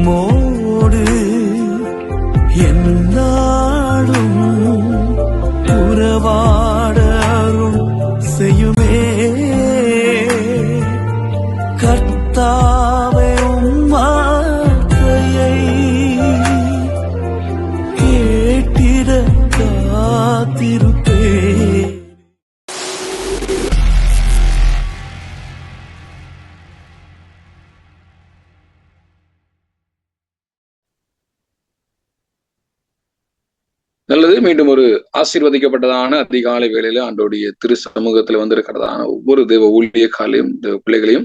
உம்மோடு என்னாலும் உறவாட அருள் செய்யுமே கர்த்தாவே உம் வார்த்தையை கேட்டிட காத்திருப்பே. நல்லது. மீண்டும் ஒரு ஆசீர்வதிக்கப்பட்டதான அதிகாலை வேளையில ஆண்டோடைய திரு சமூகத்துல வந்திருக்கிறதான ஒவ்வொரு தேவ ஊழியக்காலையும் தேவ பிள்ளைகளையும்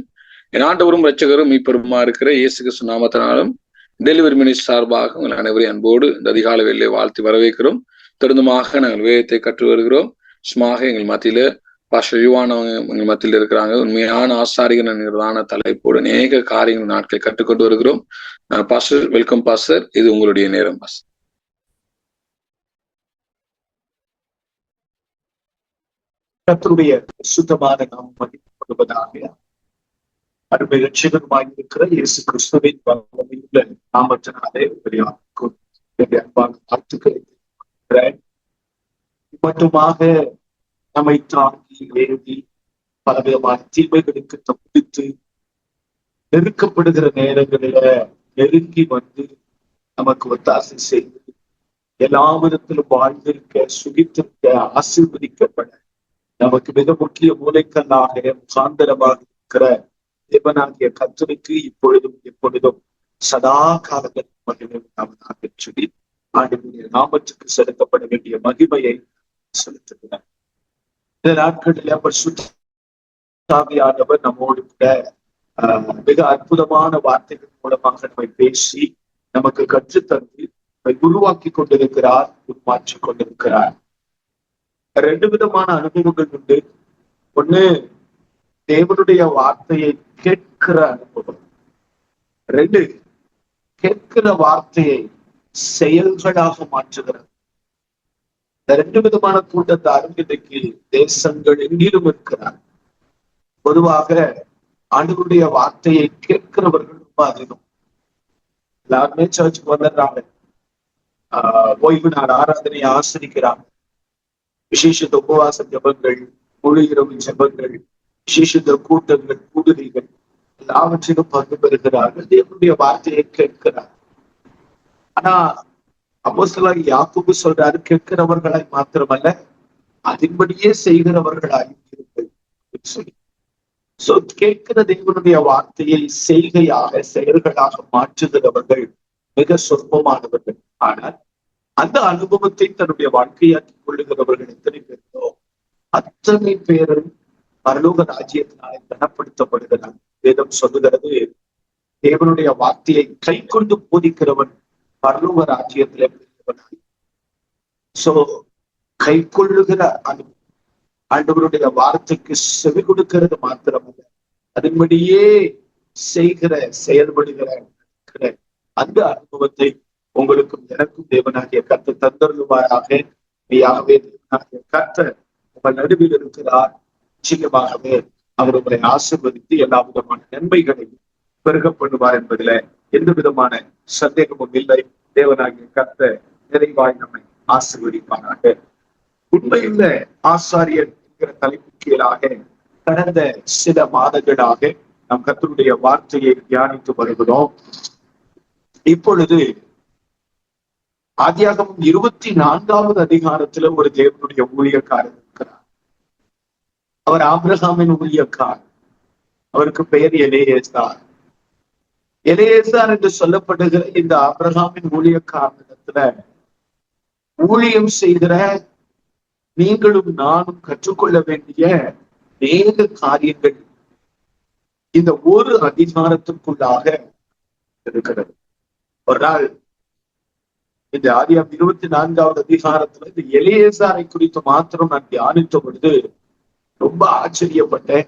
என் ஆண்டவரும் இரட்சகரும் மீட்பருமா இருக்கிற இயேசு கிறிஸ்து நாமத்தினாலும் டெலிவரி மினிஸ்ட் சார்பாக உங்கள் அனைவரையும் அன்போடு இந்த அதிகாலை வேளையிலே வாழ்த்தி வரவேற்கிறோம். தொடர்ந்துமாக நாங்கள் வேதத்தை கற்று வருகிறோம். சும்மாக எங்கள் மத்தியில பாஸ்டர் யுவானவங்க எங்கள் மத்தியில் இருக்கிறாங்க. உண்மையான ஆசாரிகள் என்கிறதான தலைப்போடு அநேக காரியங்கள் நாட்களை கற்றுக்கொண்டு வருகிறோம். Pastor, welcome pastor. இது உங்களுடைய நேரம் பாஸ்டர். கர்த்தருடைய சுத்தமான நாம் மதிக்கப்படுவதாக. அருமை இரட்சகருமாய் இருக்கிற இயேசு கிறிஸ்துவின் வல்லமையுள்ள நாமத்தினாலே உங்களுக்கும் அன்பான வாழ்த்துக்களை மட்டுமாக நம்மை தாங்கி ஏறி பலவிதமான தீமைகளுக்கு தப்பித்து நெருக்கப்படுகிற நேரங்களில நெருங்கி வந்து நமக்கு ஒத்தாசை செய்து எல்லா விதத்திலும் வாழ்ந்திருக்க சுகித்திருக்க ஆசீர்வதிக்கப்பட நமக்கு மிக முக்கிய மூலைக்கல்லாக முகாந்தரமாக இருக்கிற தேவனாகிய கர்த்தருக்கு இப்பொழுதும் எப்பொழுதும் சதா காலங்கள் மகிமையாக சொல்லி ஆண்டவருடைய நாமத்துக்கு செலுத்தப்பட வேண்டிய மகிமையை செலுத்துகிறார். இந்த நாட்களில் பரிசுத்தாவியானவர் நம்மோடு கூட மிக அற்புதமான வார்த்தைகள் மூலமாக நம்மை பேசி நமக்கு கற்றுத்தந்து நம்மை உருவாக்கி கொண்டிருக்கிறார், உருமாற்றிக் கொண்டிருக்கிறார். ரெண்டு விதமான அனுபவங்கள் உண்டு. ஒண்ணு, தேவனுடைய வார்த்தையை கேட்கிற அனுபவம். ரெண்டு, கேட்கிற வார்த்தையை செயல்களாக மாற்றுகிறது. இந்த ரெண்டு விதமான கூட்டத்தாரும் இன்றைக்கு தேசங்கள் எங்கிலும் இருக்கிறார். பொதுவாக ஆண்டவருடைய வார்த்தையை கேட்கிறவர்கள் ரொம்ப அதிகம். எல்லாருமே சர்ச்சுக்கு வந்துடுறாங்க, ஓய்வு நாள் ஆராதனையை ஆசிரிக்கிறாங்க, விசேஷித்த உபவாச ஜபங்கள், முழு இரவு ஜபங்கள், விசேஷித்த கூட்டங்கள், கூடுதல்கள் எல்லாவற்றிலும் பங்கு பெறுகிறார்கள். தேவனுடைய வார்த்தையை கேட்கிறார். ஆனா அப்போஸ்தலர் யாக்கோபு சொல்றாரு, கேட்கிறவர்களாய் மாத்திரமல்ல அதன்படியே செய்கிறவர்களாய் இருங்கள் சொல்லி. சோ கேட்கிற தேவனுடைய வார்த்தையை செய்கையாக செயல்களாக மாற்றுகிறவர்கள் மிக சொற்பமானவர்கள். ஆனால் அந்த அனுபவத்தை தன்னுடைய வாழ்க்கையாக்கி கொள்ளுகிறவர்கள் எத்தனை பேர்களோ அத்தனை பேரும் பரலோக ராஜ்யத்தினாலே கனப்படுத்தப்படுகிறார். வேதம் சொல்லுகிறது, தேவனுடைய வார்த்தையை கை கொண்டு போதிக்கிறவன் பரலோக ராஜ்யத்திலே பெறுகிறவனாய். சோ கை கொள்ளுகிற ஆண்டவருடைய வார்த்தைக்கு செவி கொடுக்கிறது மாத்திரமல்ல, அதன்படியே செய்கிற செயல்படுகிற அந்த அனுபவத்தை உங்களுக்கும் எனக்கும் தேவனாகிய கர்த்தர் தந்தருவாராக. தேவனாகிய கர்த்தர் உங்கள் நடுவில் இருக்கிறார். நிச்சயமாகவே அவர் உங்களை ஆசீர்வதித்து எல்லா விதமான நன்மைகளையும் பெருக பண்ணுவார் என்பதில எந்த விதமான சந்தேகமும் இல்லை. தேவனாகிய கர்த்தர் நிறைவாய் நம்மை ஆசீர்வதிப்பாராக. உண்மையுள்ள ஆசாரியர் என்கிற தலைப்பு கீழாக கடந்த சில மாதங்களாக நாம் கர்த்தருடைய வார்த்தையை தியானித்து வருகிறோம். இப்பொழுது ஆதியாகமம் 24வது அதிகாரத்துல ஒரு தேவனுடைய ஊழியக்காரர் இருக்கிறார். அவர் ஆபிரகாமின் ஊழியக்காரர். அவருக்கு பெயர் எலேயேசார். எலேயேசார் என்று சொல்லப்படுகிற இந்த ஆபிரகாமின் ஊழியக்காரனிடத்துல ஊழியம் செய்கிற நீங்களும் நானும் கற்றுக்கொள்ள வேண்டிய அநேக காரியங்கள் இந்த ஒரு அதிகாரத்திற்குள்ளாக இருக்கிறது. ஒரு நாள் இந்த ஆதியாகமம் 24வது அதிகாரத்துல இந்த எலியேசாரை குறித்து மாத்திரம் நான் தியானித்த பொழுது ரொம்ப ஆச்சரியப்பட்டேன்,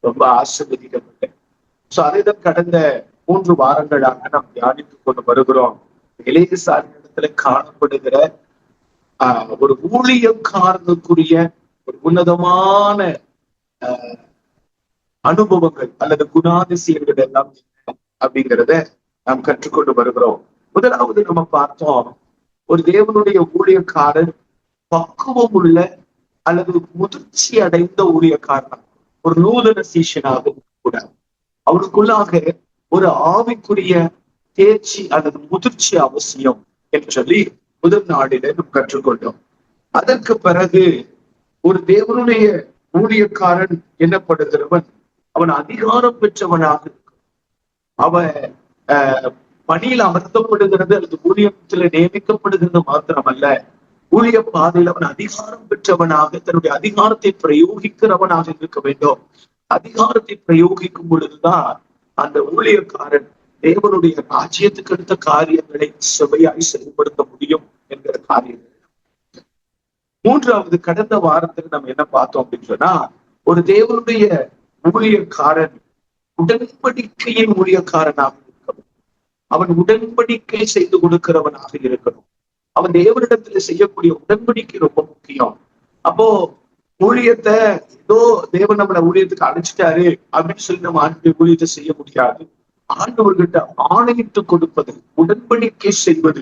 ரொம்ப ஆசீர்வதிக்கப்பட்டேன். சோ அதைதான் கடந்த 3 வாரங்களாக நாம் தியானித்துக் கொண்டு வருகிறோம். எலியேசாரின் இடத்துல காணப்படுகிற ஒரு ஊழியக்காரனுக்குரிய ஒரு உன்னதமான அனுபவங்கள் அல்லது குணாதிசயங்கள் எல்லாம் அப்படிங்கிறத நாம் கற்றுக்கொண்டு வருகிறோம். முதலாவது நம்ம பார்த்தோம், ஒரு தேவனுடைய ஊழியக்காரன் பக்குவம் உள்ள அல்லது முதிர்ச்சி அடைந்த ஊழியக்காரன், ஒரு நூதன சீஷனாக கூட அவனுக்குள்ளாக ஒரு ஆவிக்குரிய தேர்ச்சி அல்லது முதிர்ச்சி அவசியம் என்று சொல்லி முதல் நாளில நாம் கற்றுக்கொண்டோம். அதற்கு பிறகு ஒரு தேவனுடைய ஊழியக்காரன் என்னப்படுகிறவன் அவன் அதிகாரம் பெற்றவனாக இருக்கும். அவன் பணியில் அமர்த்தப்படுகிறது அல்லது ஊழியத்துல நியமிக்கப்படுகிறது மாத்திரமல்ல, ஊழிய பாதையில் அவன் அதிகாரம் பெற்றவனாக தன்னுடைய அதிகாரத்தை பிரயோகிக்கிறவனாக இருக்க வேண்டும். அதிகாரத்தை பிரயோகிக்கும் பொழுதுதான் அந்த ஊழியக்காரன் தேவனுடைய ராஜ்யத்துக்கு அடுத்த காரியங்களை செவையாய் செயல்படுத்த முடியும் என்கிற காரியங்கள். மூன்றாவது, கடந்த வாரத்தில் நம்ம என்ன பார்த்தோம் அப்படின்னு சொன்னா, ஒரு தேவனுடைய ஊழியக்காரன் உடன்படிக்கையின் ஊழியக்காரனாக இருக்கணும். அவன் உடன்படிக்கை செய்து கொடுக்கிறவனாக இருக்கணும். அவன் தேவனிடத்துல செய்யக்கூடிய உடன்படிக்கை ரொம்ப முக்கியம். அப்போ ஊழியத்தை ஏதோ தேவன் நம்மள ஊழியத்துக்கு அழைச்சிட்டாரு அப்படின்னு சொல்லி நம்ம ஆண்டு ஊழியத்தை செய்ய முடியாது. ஆண்டவர்கிட்ட ஆணையிட்டு கொடுப்பது, உடன்படிக்கை செய்வது,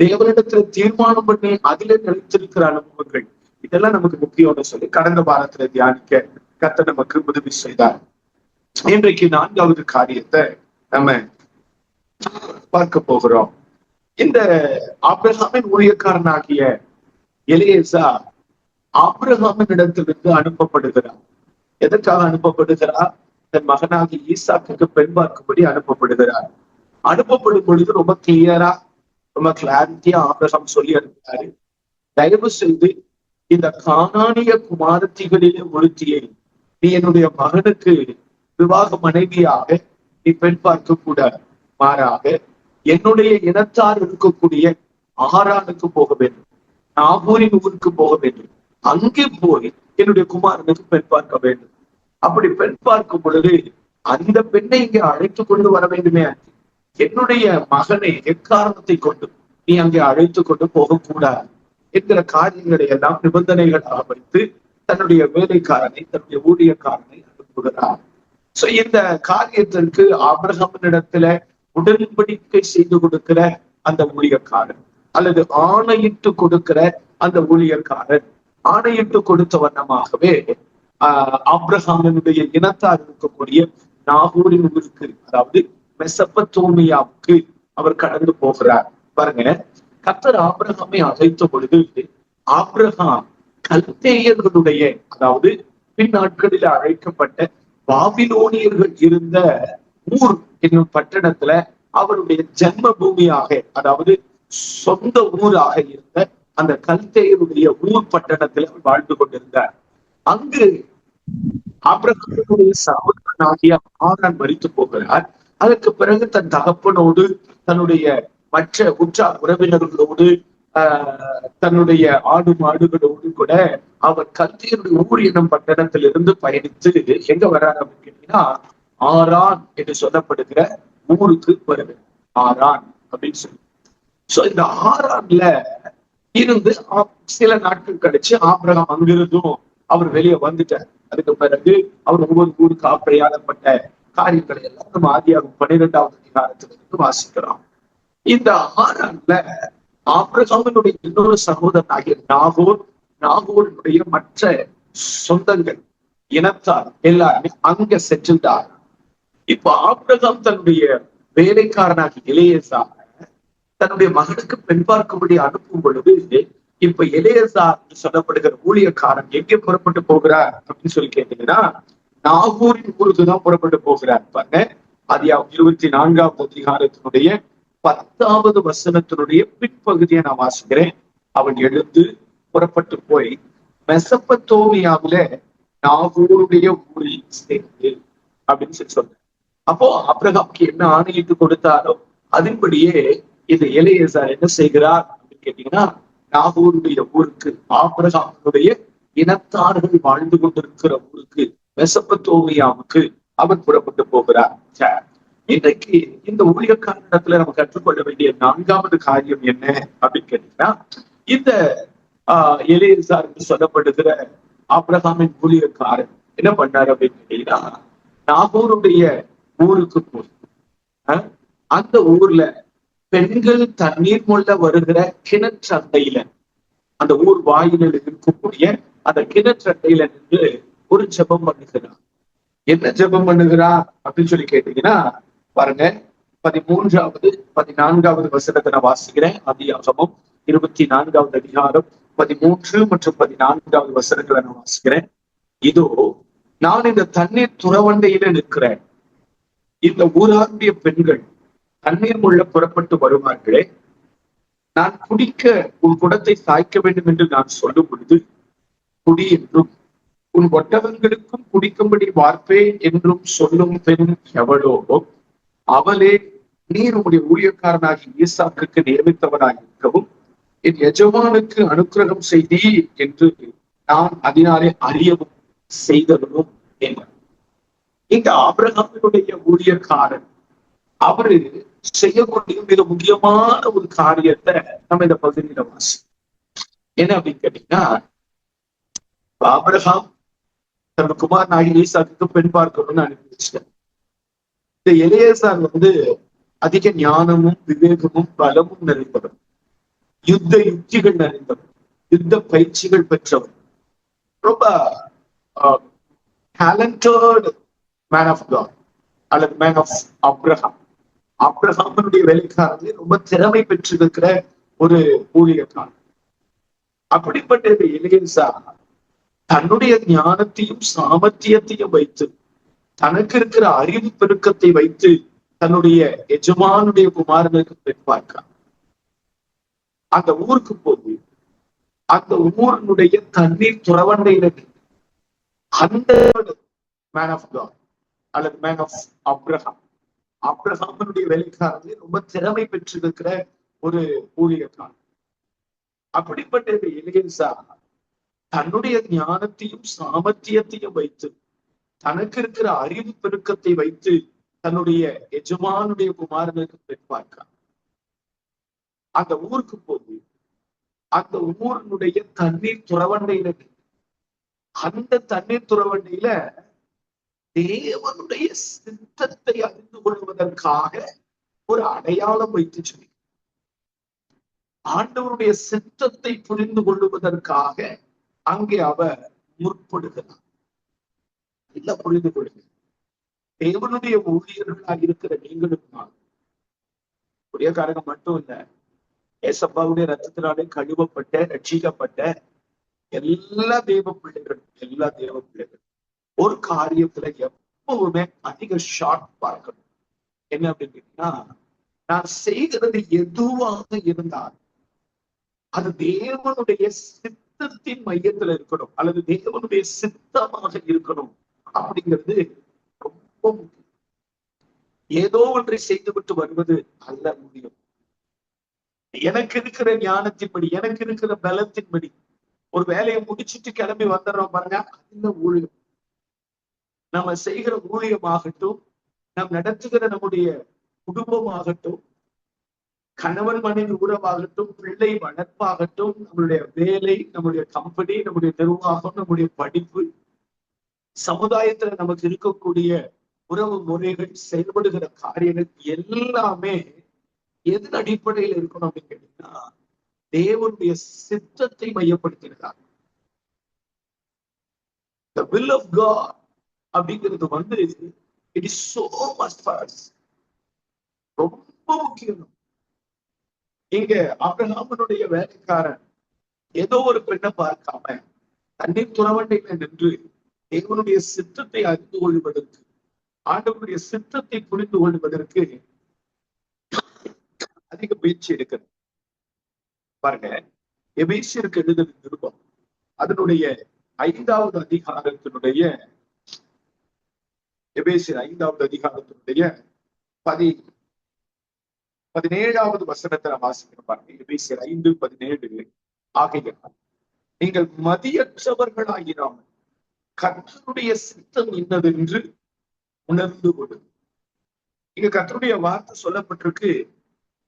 தேவனிடத்துல தீர்மானம் பண்ணி அதிலே நிலைத்திருக்கிற அனுபவங்கள், இதெல்லாம் நமக்கு முக்கியம்னு சொல்லி கடந்த வாரத்துல தியானிக்க கர்த்தர் நமக்கு உதவி செய்தார். இன்றைக்கு 4வது காரியத்தை நம்ம பார்க்க போகிறோம். இந்த ஆபிரகாமின் ஊழியக்காரனாகிய எலியேசர் ஆபிரகாமின் இடத்திலிருந்து அனுப்பப்படுகிறார். எதற்காக அனுப்பப்படுகிறார்? தன் மகனாகிய ஈசாக்குக்கு பெண் பார்க்கும்படி அனுப்பப்படுகிறார். அனுப்பப்படும் பொழுது ரொம்ப கிளியரா, ரொம்ப கிளாரிட்டியா ஆபிரகாம் சொல்லி அனுப்பினாரு, தயவு செய்து இந்த கானானிய குமாரத்திகளிலே ஒருத்தியை நீ என்னுடைய மகனுக்கு விவாக மனைவியாக நீ பெண் பார்க்க கூடாது, மாறாக என்னுடைய இனத்தார் இருக்கக்கூடிய ஆரானுக்கு போக வேண்டும், நாகூரின் ஊருக்கு போக வேண்டும், அங்கே போய் என்னுடைய குமாரனுக்கு பெண் பார்க்க வேண்டும். அப்படி பெண் பார்க்கும் பொழுது அந்த பெண்ணை இங்கே அழைத்து கொண்டு வர வேண்டுமே, என்னுடைய மகனை எக்காரணத்தை கொண்டு நீ அங்கே அழைத்து கொண்டு போகக்கூடாது என்கிற காரியங்களை எல்லாம் நிபந்தனைகளாக வைத்து தன்னுடைய வேலைக்காரனை, தன்னுடைய ஊழியக்காரனை அனுப்புகிறார். சோ இந்த காரியத்திற்கு ஆபிரகாமினிடத்துல உடன்படிக்கை செய்து கொடுக்கிற அந்த ஊழியக்காரன் அல்லது ஆணையிட்டு கொடுக்கிற அந்த ஊழியக்காரன் ஆணையிட்டு கொடுத்த வண்ணமாகவே ஆபிரகாமினுடைய இனத்தார் இருக்கக்கூடிய நாகூரின் ஊருக்கு, அதாவது மெசபத்தோமியாவுக்கு அவர் கடந்து போகிறார். பாருங்க, கர்த்தர் ஆபிரகாமை அழைத்த பொழுது ஆபிரகாம் கல்தேயர்களுடைய, அதாவது பின்னாட்களில் அழைக்கப்பட்ட பாபிலோனியர்கள் இருந்த ஊர் என்னும் பட்டணத்துல அவருடைய ஜென்ம பூமியாக, அதாவது சொந்த ஊராக இருந்த அந்த கல்தேயருடைய ஊர் பட்டணத்துல வாழ்ந்து கொண்டிருந்தார். அங்கு ஆபிரகாமுடைய சகோதரனாகிய ஆரான் மரித்து போகிறார். அதற்கு பிறகு தன் தகப்பனோடு தன்னுடைய மற்ற உற்றார் உறவினர்களோடு தன்னுடைய ஆடு மாடுகளோடு கூட அவர் கல்தேயருடைய ஊர் எனும் பட்டணத்திலிருந்து பயணித்து எங்க வர்றாரு அப்படின்னு கேட்டீங்கன்னா, ஆரான் என்று சொல்லப்படுகிற ஊருக்கு வருகிறார். ஆரான் அப்படின்னு சொல்லி, சோ இந்த ஆரான்ல இருந்து சில நாட்கள் கழிச்சு ஆபிரகாம் அங்கிருந்தும் அவர் வெளியே வந்துட்டார். அதுக்கு பிறகு அவர் ஒவ்வொரு ஊருக்கு ஆப்பிரையாளப்பட்ட காரியங்களை எல்லாம் நம்ம ஆதியாகமம் 12வது அதிகாரத்திலிருந்து வாசிக்கிறோம். இந்த ஆரான்ல ஆபிரகாமினுடைய இன்னொரு சகோதரனாகிய நாகூரினுடைய மற்ற சொந்தங்கள், இனத்தார் எல்லாருமே அங்க செட்டில்டார். இப்ப ஆபிரகாம் தன்னுடைய வேலைக்காரனாகிய எலியேசார் தன்னுடைய மகனுக்கு பெண் பார்க்கும்படி அனுப்பும் பொழுது, இப்ப எலியேசார் சொல்லப்படுகிற ஊழியக்காரன் எங்கே புறப்பட்டு போகிறார் அப்படின்னு சொல்லி கேட்டீங்கன்னா, நாகூரின் ஊருக்கு தான் புறப்பட்டு போகிறார். பாருங்க, ஆதியாகமம் 24வது அதிகாரத்தினுடைய 10வது வசனத்தினுடைய பிற்பகுதியை நான் வாசிக்கிறேன். அவன் எழுந்து புறப்பட்டு போய் மெசபத்தோமியாவில நாகூருடைய ஊரில் சேர்ந்து அப்படின்னு சொல்லி சொன்ன. அப்போ ஆபிரகாமுக்கு என்ன ஆணையிட்டு கொடுத்தாரோ அதன்படியே இது எலியேசார் என்ன செய்கிறார் அப்படின்னு கேட்டீங்கன்னா, நாகூருடைய ஊருக்கு, ஆபிரகாமுடைய இனத்தார்கள் வாழ்ந்து கொண்டிருக்கிற ஊருக்கு, மெசபத்தோமியாவுக்கு அவன் புறப்பட்டு போகிறார். இன்றைக்கு இந்த ஊழியக்காரனிடத்துல நம்ம கற்றுக்கொள்ள வேண்டிய 4வது காரியம் என்ன அப்படின்னு கேட்டீங்கன்னா, இந்த எலியேசார் என்று சொல்லப்படுகிற ஆபிரகாமின் ஊழியக்காரன் என்ன பண்ணாரு அப்படின்னு கேட்டீங்கன்னா, நாகூருடைய ஊருக்கு போய் அந்த ஊர்ல பெண்கள் தண்ணீர் மொள்ள வருகிற கிணற்றண்டையில, அந்த ஊர் வாயிலில் இருக்கக்கூடிய அந்த கிணற்றண்டையில நின்று ஒரு ஜெபம் பண்ணுகிறார். என்ன ஜெபம் பண்ணுகிறார் அப்படின்னு சொல்லி கேட்டீங்கன்னா, பாருங்க 13வது 14வது வசனத்தை நான் வாசிக்கிறேன். ஆதியாகமம் 24வது அதிகாரம் 13 மற்றும் 14வது வசனங்களை நான் வாசிக்கிறேன். இதோ நான் இந்த தண்ணீர் துறவண்டையில நிற்கிறேன். இந்த ஊராருடைய பெண்கள் தண்ணீர் முள்ள புறப்பட்டு வருவார்களே, நான் குடிக்க உன் குடத்தை சாய்க்க வேண்டும் என்று நான் சொல்லும் பொழுது, குடி என்றும் உன் ஒட்டகங்களுக்கும் குடிக்கும்படி வார்ப்பேன் என்றும் சொல்லும் பெண் எவளோ, அவளே நீர் உம்முடைய ஊழியக்காரனாகி ஈசாக்குக்கு நியமித்தவனாக இருக்கவும் என் எஜமானுக்கு அனுக்கிரகம் செய்தி என்று நான் அதனாலே அறியவும் செய்தவனும் என்றார். இந்த ஆபிரகாமினுடைய ஊழியக்காரன் அவரு செய்யக்கூடிய மிக முக்கியமான ஒரு காரியத்தை நம்ம இந்த பகுதியில வாசி என்ன அப்படின்னு கேட்டீங்கன்னா, ஆபிரகாம் தன் குமார் நாயகி ஈசாக்கு பெண் பார்க்கணும்னு அனுப்பி வச்சிட்டார். இந்த எலியேசார் அதிக ஞானமும் விவேகமும் பலமும் நிறைந்தவர், யுத்த யுக்திகள் நிறைந்தவர், யுத்த பயிற்சிகள் பெற்றவர், ரொம்ப டேலண்டட் மேன் ஆஃப் காட் அல்லது மேன் ஆஃப் அப்ரஹாம். அப்ரஹாமனுடைய வேலைக்காரர்களே ரொம்ப திறமை பெற்றிருக்கிற ஒரு ஊழியக்காரன். அப்படிப்பட்ட இந்த எலியேசார் தன்னுடைய ஞானத்தையும் சாமர்த்தியத்தையும் வைத்து, தனக்கு இருக்கிற அறிவு பெருக்கத்தை வைத்து தன்னுடைய எஜமானுடைய குமாரனுக்கு பெண் பார்க்கிறார். அந்த ஊருக்கு போய் அந்த ஊரினுடைய தண்ணீர் துறவண்டையில அந்த மேன் ஆஃப் காட் அல்லது மேன் ஆஃப் அப்ரஹாம், அப்ரஹாமனுடைய வேலைக்காரர்களே ரொம்ப திறமை பெற்றிருக்கிற ஒரு ஊழியக்காரன். அப்படிப்பட்ட இந்த எலியேசார் தன்னுடைய ஞானத்தையும் சாமர்த்தியத்தையும் வைத்து, தனக்கு இருக்கிற அறிவு பெருக்கத்தை வைத்து தன்னுடைய எஜமானுடைய குமாரனுக்கு பெண் பார்க்கிறார். அந்த ஊருக்கு போய் அந்த ஊரினுடைய தண்ணீர் துறவண்டையில அந்த தண்ணீர் துறவண்டையில தேவனுடைய சித்தத்தை அறிந்து கொள்வதற்காக ஒரு அடையாளம் வைத்து சொல்லி, ஆண்டவருடைய சித்தத்தை புரிந்து கொள்வதற்காக அங்கே அவர் முற்படுகிறார். இல்ல, புரிந்து கொள்ளுங்க, தேவனுடைய ஊழியர்களாக இருக்கிற நீங்களும் நான் ஊழியக்காரங்க மட்டும் இல்ல, ஏசப்பாவுடைய ரத்தத்தினாலே கழுவப்பட்ட ரட்சிக்கப்பட்ட எல்லா தேவ பிள்ளைகள் ஒரு காரியத்துல எப்பவுமே அதிக ஷார்ட் பார்க்கணும். என்ன அப்படின்னா, நான் செய்கிறது எதுவாக இருந்தால் அது தேவனுடைய சித்தத்தின் மையத்துல இருக்கணும் அல்லது தேவனுடைய சித்தமாக இருக்கணும் அப்படிங்கிறது ரொம்ப முக்கியம். ஏதோ ஒன்றை செய்துவிட்டு வருவது அல்ல முடியும். எனக்கு இருக்கிற ஞானத்தின்படி, எனக்கு இருக்கிற பலத்தின்படி ஒரு வேலையை முடிச்சுட்டு கிளம்பி வந்துடுறோம் பாருங்க, அந்த ஊழியம். நம்ம செய்கிற ஊழியமாகட்டும், நாம் நடத்துகிற நம்முடைய குடும்பமாகட்டும், கணவன் மனைவி உறவாகட்டும், பிள்ளை வளர்ப்பாகட்டும், நம்மளுடைய வேலை, நம்முடைய கம்பெனி, நம்முடைய நிர்வாகம், நம்முடைய படிப்பு, சமுதாயத்துல நமக்கு இருக்கக்கூடிய உறவு முறைகள், செயல்படுகிற காரியங்கள் எல்லாமே எதன் அடிப்படையில் இருக்கணும் அப்படின்னு கேட்டீங்கன்னா, தேவனுடைய சித்தத்தை மையப்படுத்தினார். The will of God அப்படிங்கிறது it is so much for us. ரொம்ப முக்கியம். இங்க ஆபிரகாமனுடைய வேலைக்காரன் ஏதோ ஒரு பெண்ணை பார்க்காம தண்ணீர் துறவண்டையில நின்று தேவனுடைய சித்தத்தை அறிந்து கொள்வதற்கு, ஆண்டவனுடைய சித்தத்தை புரிந்து கொள்வதற்கு அதிக முயற்சி எடுக்கிறது. பாருங்க, எபேசியருக்கு எழுதின நிருபம் அதனுடைய 5வது அதிகாரத்தினுடைய, எபேசியர் 5வது அதிகாரத்தினுடைய 17வது வசனத்தை வாசிக்கிறோம் பாருங்க. எபேசியர் 5:17, ஆகையால் நீங்கள் மதியற்றவர்களாயிராமல் கர்த்தருடைய சித்தம் என்னதென்று உணர்ந்து கொள்ளுங்கள். இங்க கர்த்தருடைய வார்த்தை சொல்லப்பட்டிருக்கு,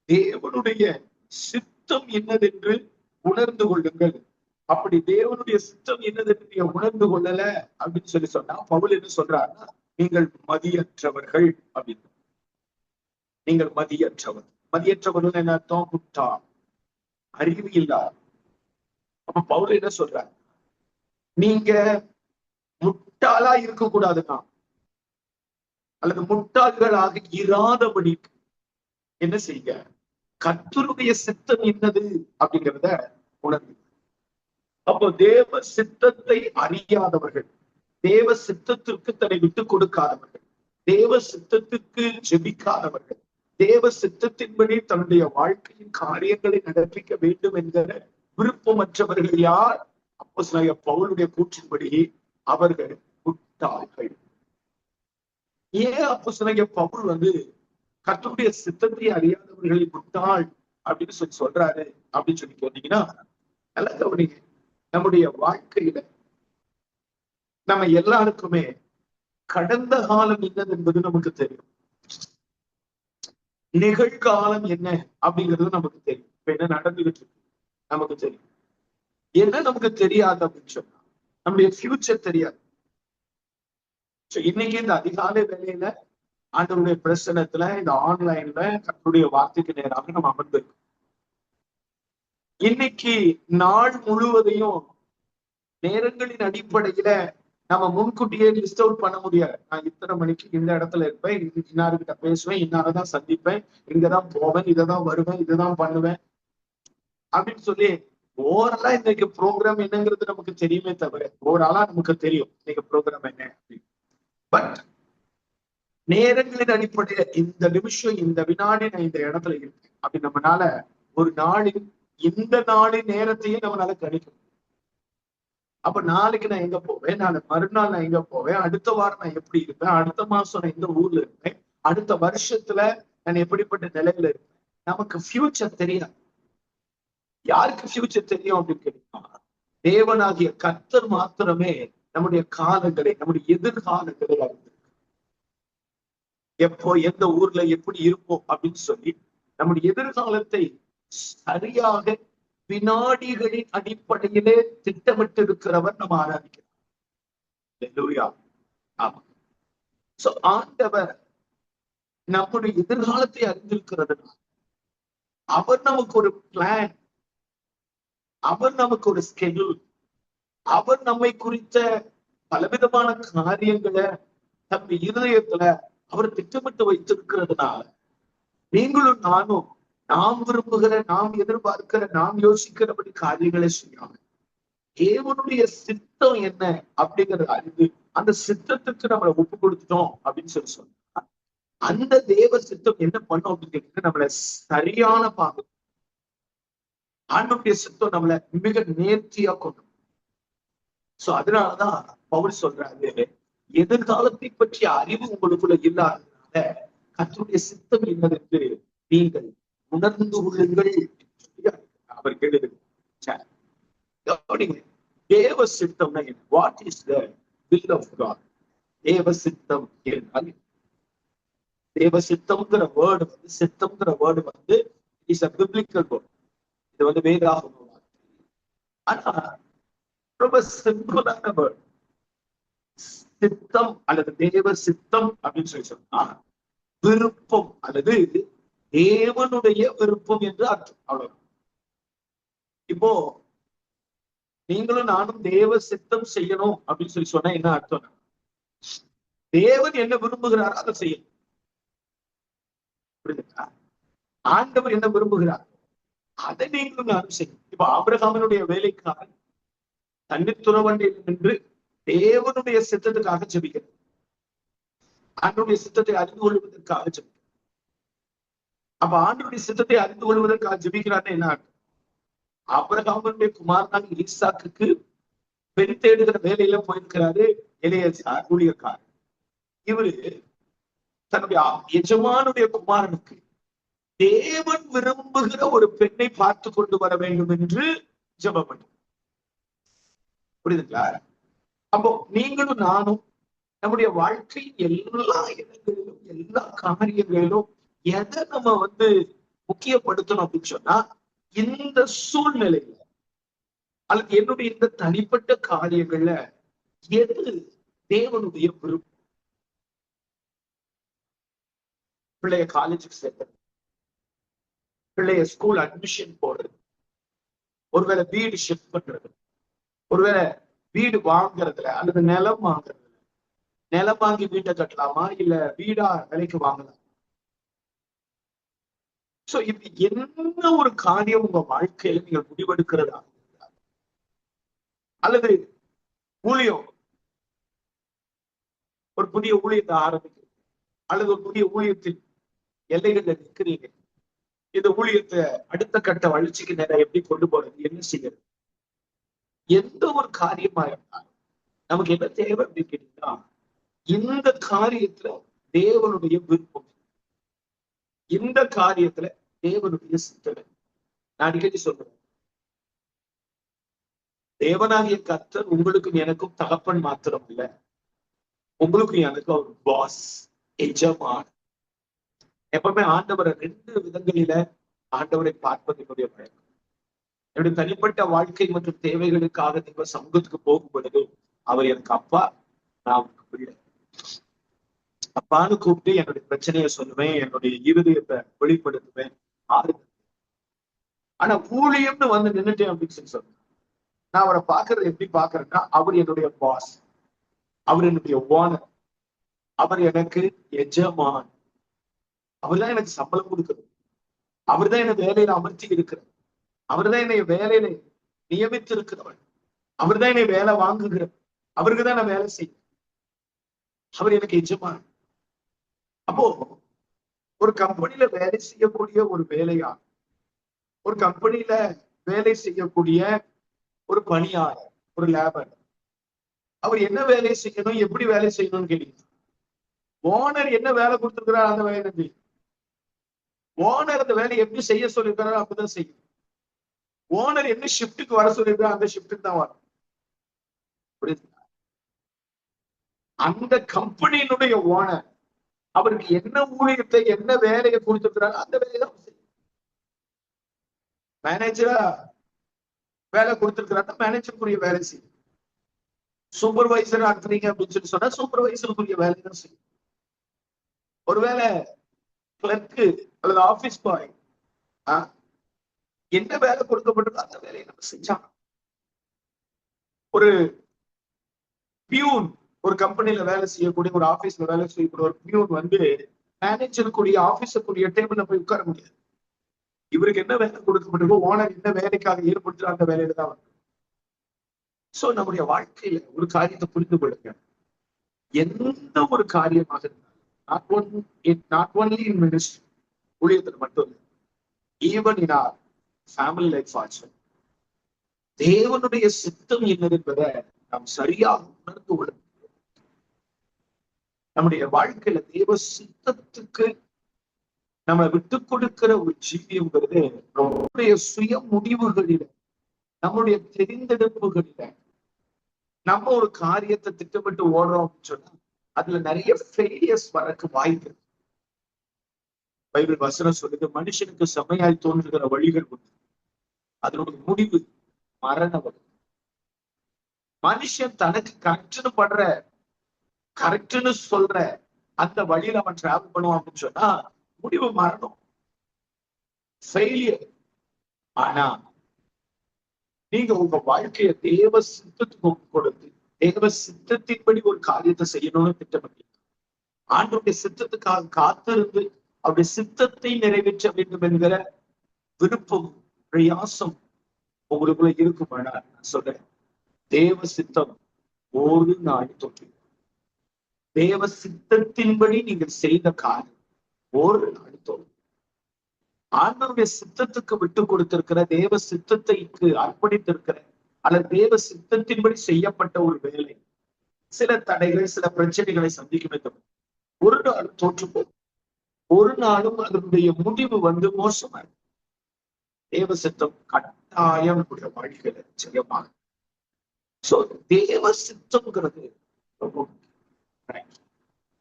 தேவனுடைய சித்தம் என்னதென்று உணர்ந்து கொள்ளுங்கள். அப்படி தேவனுடைய சித்தம் என்னதென்று நீங்க உணர்ந்து கொள்ளல அப்படின்னு சொல்லி சொன்னா, பவுல் என்ன சொல்றாருன்னா, நீங்கள் மதியற்றவர்கள் அப்படின்னு. நீங்கள் மதியற்றவர். மதியற்றவர் என்ன அர்த்தம்? முட்டாள், அறிவு இல்லாத. அப்ப பவுல் என்ன சொல்றார்? நீங்க முட்டாளா இருக்கக்கூடாதுன்னா, அல்லது முட்டாள்களாக இராதபடிக்கு என்ன செய்ய? கர்த்தருடைய சித்தம் என்னது அப்படிங்கிறத உணர்ந்து. அப்போ தேவ சித்தத்தை அறியாதவர்கள், தேவ சித்தத்திற்கு தன்னை விட்டுக் கொடுக்காதவர்கள், தேவ சித்தத்துக்கு ஜெபிக்காதவர்கள், தேவ சித்தத்தின்படி தன்னுடைய வாழ்க்கையின் காரியங்களை நடப்பிக்க வேண்டும் என்கிற விருப்பமற்றவர்கள் யார்? அப்போஸ்தலனாகிய பவுலுடைய கூற்றின்படி அவர்கள் முட்டாள்கள். ஏன் அப்போஸ்தலனாகிய பவுல் கர்த்தருடைய சித்தத்தை அறியாதவர்களை முட்டாள் அப்படின்னு சொல்றாரு அப்படின்னு சொல்லி கேட்டீங்கன்னா, நல்லா கவனிங்க. நம்முடைய வாழ்க்கையில நம்ம எல்லாருக்குமே கடந்த காலம் என்னது என்பது நமக்கு தெரியும், நிகழ்காலம் என்ன அப்படிங்கிறது நமக்கு தெரியும். இப்ப என்ன நடந்துகிட்டு இருக்கு நமக்கு தெரியும். என்ன நமக்கு தெரியாது அப்படின்னு சொன்னா, நம்முடைய ஃபியூச்சர் தெரியாது. இன்னைக்கு இந்த அதிகாலை வேலையில ஆண்டவருடைய பிரசனத்துல, இந்த ஆன்லைன்ல கர்த்தருடைய வார்த்தைக்கு நேராக நம்ம அமர்ந்திருக்கோம். இன்னைக்கு நாள் முழுவதையும் நேரங்களின் அடிப்படையில நம்ம முன்கூட்டியே லிஸ்ட் அவுட் பண்ண முடியாது. நான் இத்தனை மணிக்கு இந்த இடத்துல இருப்பேன், இன்னார்கிட்ட பேசுவேன், இன்னாரதான் சந்திப்பேன், இங்கதான் போவேன், இதைதான் வருவேன், இதைதான் பண்ணுவேன் அப்படின்னு சொல்லி ஓவராலா இன்னைக்கு ப்ரோக்ராம் என்னங்கிறது நமக்கு தெரியுமே தவிர, ஓவராலா நமக்கு தெரியும் இன்னைக்கு ப்ரோக்ராம் என்ன அப்படின்னு. பட் நேரங்களின் அடிப்படையில இந்த நிமிஷம், இந்த வினாடி நான் இந்த இடத்துல இருக்கேன் அப்படி நம்மளால ஒரு நாளின், இந்த நாளின் நேரத்தையும் நம்மளால கணிக்கும். அப்ப நாளைக்கு நான் எங்க போவேன், மறுநாள் நான் எங்க போவேன், அடுத்த வாரம் நான் எப்படி இருப்பேன், அடுத்த மாசம் நான் இந்த ஊர்ல இருப்பேன், அடுத்த வருஷத்துல நான் எப்படிப்பட்ட நிலையில இருப்பேன், நமக்கு ஃபியூச்சர் தெரியாது. யாருக்கு ஃபியூச்சர் தெரியும் அப்படின்னு கேட்டீங்கன்னா, தேவனாகிய கர்த்தர் மாத்திரமே நம்முடைய காலங்களை, நம்முடைய எதிர்காலங்களை அறிந்திருக்கு. எப்போ எந்த ஊர்ல எப்படி இருப்போம் அப்படின்னு சொல்லி நம்முடைய எதிர்காலத்தை சரியாக வினாடிகளின் அடிப்படையிலே திட்டமிட்டு இருக்கிறவர் நம்ம ஆராதிக்கிறோம். ஆமா. சோ ஆண்டவர் நம்முடைய எதிர்காலத்தை அறிந்திருக்கிறதுனால அவர் நமக்கு ஒரு பிளான், அவர் நமக்கு ஒரு ஸ்கெடியூல், அவர் நம்மை குறித்த பலவிதமான காரியங்களை நம்ம இருதயத்துல அவர் திட்டமிட்டு வைத்திருக்கிறதுனால நீங்களும் நானும் நாம் விரும்புகிற, நாம் எதிர்பார்க்கிற, நாம் யோசிக்கிறபடி காரியங்களை செய்யாம தேவனுடைய சித்தம் என்ன அப்படிங்கறத அறிந்து அந்த சித்தத்துக்கு நம்மளை ஒப்பு கொடுத்துட்டோம் அப்படின்னு சொன்னா, அந்த தேவ சித்தம் என்ன பண்ணும் அப்படின்னு கேட்டீங்கன்னா, நம்மளை சரியான பாகு, ஆண்டவருடைய சித்தம் நம்மளை மிக நேர்த்தியா கொண்டு. சோ அதனாலதான் பவுல் சொல்றாரு, எதிர்காலத்தை பற்றிய அறிவு உங்களுக்குள்ள இல்லாததுனால கர்த்தருடைய சித்தம் என்னதென்று நீங்கள் உணர்ந்து கொள்ளுங்கள். அவர் கேட்டது தேவ சித்தம்னா என்ன? What is the will of God? தேவ சித்தம் என்றால், தேவ சித்தம்ங்கிற வேர்டு சித்தம்ங்கிற word is a biblical word. இது வேதாகம வார்த்தை. ஆனா ரொம்ப சிம்பிளான வேர்டு. சித்தம் அல்லது தேவ சித்தம் அப்படின்னு சொல்லி சொன்னா விருப்பம் அல்லது தேவனுடைய விருப்பம் என்று அர்த்தம். அவ்வளவு. இப்போ நீங்களும் நானும் தேவ சித்தம் செய்யணும் அப்படின்னு சொல்லி சொன்னா என்ன அர்த்தம்? தேவன் என்ன விரும்புகிறாரோ அதை செய்யணும். புரியுதுங்களா? ஆண்டவர் என்ன விரும்புகிறார் அதை நீங்களும் நானும் செய்யணும். இப்ப ஆபிரகாமினுடைய வேலைக்காரன் தண்ணீர் துறவண்டியில் நின்று தேவனுடைய சித்தத்துக்காக ஜெபிக்கிறது, ஆண்டவருடைய சித்தத்தை அறிந்து கொள்வதற்காக ஜெபிக்கிறது. அப்ப ஆண்டவருடைய சித்தத்தை அறிந்து கொள்வதற்காக ஜெபிக்கிறான்னு என்ன அர்த்தம்? ஆபிரகாமுடைய குமாரனாக ஈசாக்குக்கு பெண் தேடுகிற வேலையில போயிருக்கிறாரு எலியாசார் ஊழியக்காரர். இவரு தன்னுடைய எஜமானுடைய குமாரனுக்கு தேவன் விரும்புகிற ஒரு பெண்ணை பார்த்து கொண்டு வர வேண்டும் என்று ஜெபம் பண்ண. புரியுதுங்களா? அப்போ நீங்களும் நானும் நம்முடைய வாழ்க்கை எல்லா இடங்களிலும், எல்லா காரியங்களிலும் எதை நம்ம முக்கியப்படுத்தணும் அப்படின்னு சொன்னா, இந்த சூழ்நிலையில அல்லது என்னுடைய இந்த தனிப்பட்ட காரியங்கள்ல எது தேவனுடைய விருப்பம்? பிள்ளைய காலேஜுக்கு சேர்க்கிறது, பிள்ளைய ஸ்கூல் அட்மிஷன் போடுறது, ஒருவேளை வீடு ஷிஃப்ட் பண்றது, ஒருவேளை வீடு வாங்குறதுல அல்லது நிலம் வாங்குறதுல, நிலம் வாங்கி வீட்டை கட்டலாமா இல்ல வீடா விலைக்கு வாங்கலாம். சோ இது என்ன ஒரு காரியம் உங்க வாழ்க்கையில நீங்க முடிவெடுக்கிறதா அல்லது ஊழியம், ஒரு புதிய ஊழியத்தை ஆரம்பிக்கிறீங்க அல்லது ஒரு புதிய ஊழியத்தில் எல்லைகள்ல நிற்கிறீங்க, இந்த ஊழியத்தை அடுத்த கட்ட வளர்ச்சிக்கு நேரம் எப்படி கொண்டு போறது, என்ன செய்யறது, எந்த ஒரு காரியமா இருந்தாலும் நமக்கு என்ன தேவை அப்படின்னு கேட்டீங்கன்னா, இந்த காரியத்துல தேவனுடைய விருப்பம், இந்த காரியத்துல தேவனுடைய சித்தனை. நான் அடிக்கடி சொல்றேன், தேவனாகிய கர்த்தர் உங்களுக்கும் எனக்கும் தகப்பன் மாத்திரம் இல்ல, உங்களுக்கும் எனக்கும் ஒரு பாஸ், எஜமான். எப்பவுமே ஆண்டவரை 2 விதங்களில ஆண்டவரை பார்ப்பது என்னுடைய பழக்கம். என்னுடைய தனிப்பட்ட வாழ்க்கை மற்றும் தேவைகளுக்காக நீங்க சமூகத்துக்கு போகும் பொழுது அவர் எனக்கு அப்பா, நான் அவருக்கு பிள்ளை. அப்பான்னு கூப்பிட்டு என்னுடைய பிரச்சனையை சொல்லுவேன், என்னுடைய இருதயத்தை வெளிப்படுத்துவேன், ஆறுதல். ஆனா ஊழியம்னு வந்து நின்னுட்டேன் அப்படின்னு சொல்லி சொல்றேன், நான் அவரை பாக்குறது எப்படி பாக்குறேன்னா, அவர் என்னுடைய பாஸ், அவர் என்னுடைய ஓனர், அவர் எனக்கு எஜமான், அவர் தான் எனக்கு சம்பளம் கொடுக்கணும், அவர் தான் என்னை வேலையில அமர்த்தி இருக்கிறார், அவர் தான் என்னை வேலையில நியமித்து இருக்கிறவர், அவர் தான் என்னை வேலை வாங்குகிறார், அவருக்கு தான் நான் வேலை செய்யும், அவர் எனக்கு எஜமான். அப்போ ஒரு கம்பெனில வேலை செய்யக்கூடிய ஒரு வேலையா, ஒரு கம்பெனில வேலை செய்யக்கூடிய ஒரு பணியாளர், ஒரு லேபர், அவர் என்ன வேலை செய்யணும், எப்படி வேலை செய்யணும்னு கேட்டீங்க, ஓனர் என்ன வேலை கொடுத்திருக்கிறார் அந்த வேலை செய்யும். ஓனர் அந்த வேலையை எப்படி செய்ய சொல்லியிருக்காரோ அப்படிதான் செய்யும். ஓனர் என்ன ஷிப்டுக்கு வர சொல்லியிருக்காரோ அந்த ஷிப்டுக்கு தான் வரும். புரியுதுங்களா? அந்த கம்பெனியினுடைய ஓனர் அவருக்கு என்ன ஊழியத்தை என்ன வேலையை கொடுத்திருக்கிறாரோ அந்த வேலையை தான் செய்யும். மேனேஜரா வேலை கொடுத்திருக்கிறாருன்னா மேனேஜருக்குரிய வேலை செய்யும். சூப்பர்வைசரா இருக்கிறீங்க அப்படின்னு சொல்லி சொன்னா சூப்பர்வைசருக்குரிய வேலை தான் செய்யும். ஒருவேளை கிளர்க்கு அல்லது ஆபீஸ் பாய் என்ன வேலை கொடுக்கப்பட்டதோ அந்த வேலையை நம்ம செஞ்சாங்க. ஒரு பியூன், ஒரு கம்பெனில வேலை செய்யக்கூடிய, ஒரு ஆபீஸ்ல வேலை செய்யக்கூடிய ஒரு பியூன் வந்து மேனேஜருக்குரிய ஆபீஸருக்குரிய டேபிள்ல போய் உட்கார முடியாது. இவருக்கு என்ன வேலை கொடுக்கப்பட்டதோ, ஓனர் என்ன வேலைக்காக ஏற்படுத்துற அந்த வேலையில தான் வந்து. சோ நம்முடைய வாழ்க்கையில ஒரு காரியத்தை புரிந்து கொள்ளுங்க, எந்த ஒரு காரியமாக இருந்தாலும், not only in ministry, ஊழியத்தில் மட்டும் இல்லை, even in our family life also, தேவனுடைய சித்தம் என்னது என்பதை நாம் சரியாக உணர்ந்து கொள்ள. நம்முடைய வாழ்க்கையில தேவ சித்தத்துக்கு நம்ம விட்டு கொடுக்கிற ஒரு ஜீவியங்கிறது நம்முடைய சுய முடிவுகளில, நம்முடைய தெரிந்தெடுப்புகளில நம்ம ஒரு காரியத்தை திட்டமிட்டு ஓடுறோம் அப்படின்னு சொன்னா அதுல நிறைய ஃபெயிலியர்ஸ் வரக்கு வாய்ப்பு. பைபிள் வசனம் சொல்லுது, மனுஷனுக்கு செம்மையாய் தோன்றுகிற வழிகள் உண்டு, அதனுடைய முடிவு மரண வழி. மனுஷன் தனக்கு கரெக்ட்னு சொல்ற அந்த வழியில அவன் டிராவல் பண்ணுவான் அப்படின்னு சொன்னா முடிவு மரணம், ஃபெயிலியர். ஆனா நீங்க உங்க வாழ்க்கைய தேவ சித்தத்துக்கு கொடுத்து தேவ சித்தத்தின்படி ஒரு காரியத்தை செய்யணும்னு திட்டமிட்டீங்க, ஆண்டவருடைய சித்தத்துக்காக காத்திருந்து அவருடைய சித்தத்தை நிறைவேற்ற வேண்டும் என்கிற விருப்பம் பிரயாசம் உங்களுக்குள்ள இருக்கும். நான் சொல்றேன், தேவ சித்தம் ஒரு நாள் தொற்று, தேவ சித்தத்தின்படி நீங்கள் செய்த காரியம் ஒரு நாள் தோல்வி. ஆண்டவருடைய சித்தத்துக்கு விட்டு கொடுத்திருக்கிற, தேவ சித்தத்தைக்கு அர்ப்பணித்திருக்கிற அல்லது தேவ சித்தத்தின்படி செய்யப்பட்ட ஒரு வேலை சில தடைகள், சில பிரச்சனைகளை சந்திக்கும். ஒரு நாள் தோற்று போகும், ஒரு நாளும் அதனுடைய முடிவு வந்து மோசமா இருக்கும். தேவ சித்தம் கட்டாயம் நம்முடைய வாழ்க்கையில செய்யமாக. சோ தேவ சித்தம்ங்கிறது ரொம்ப முக்கியம்.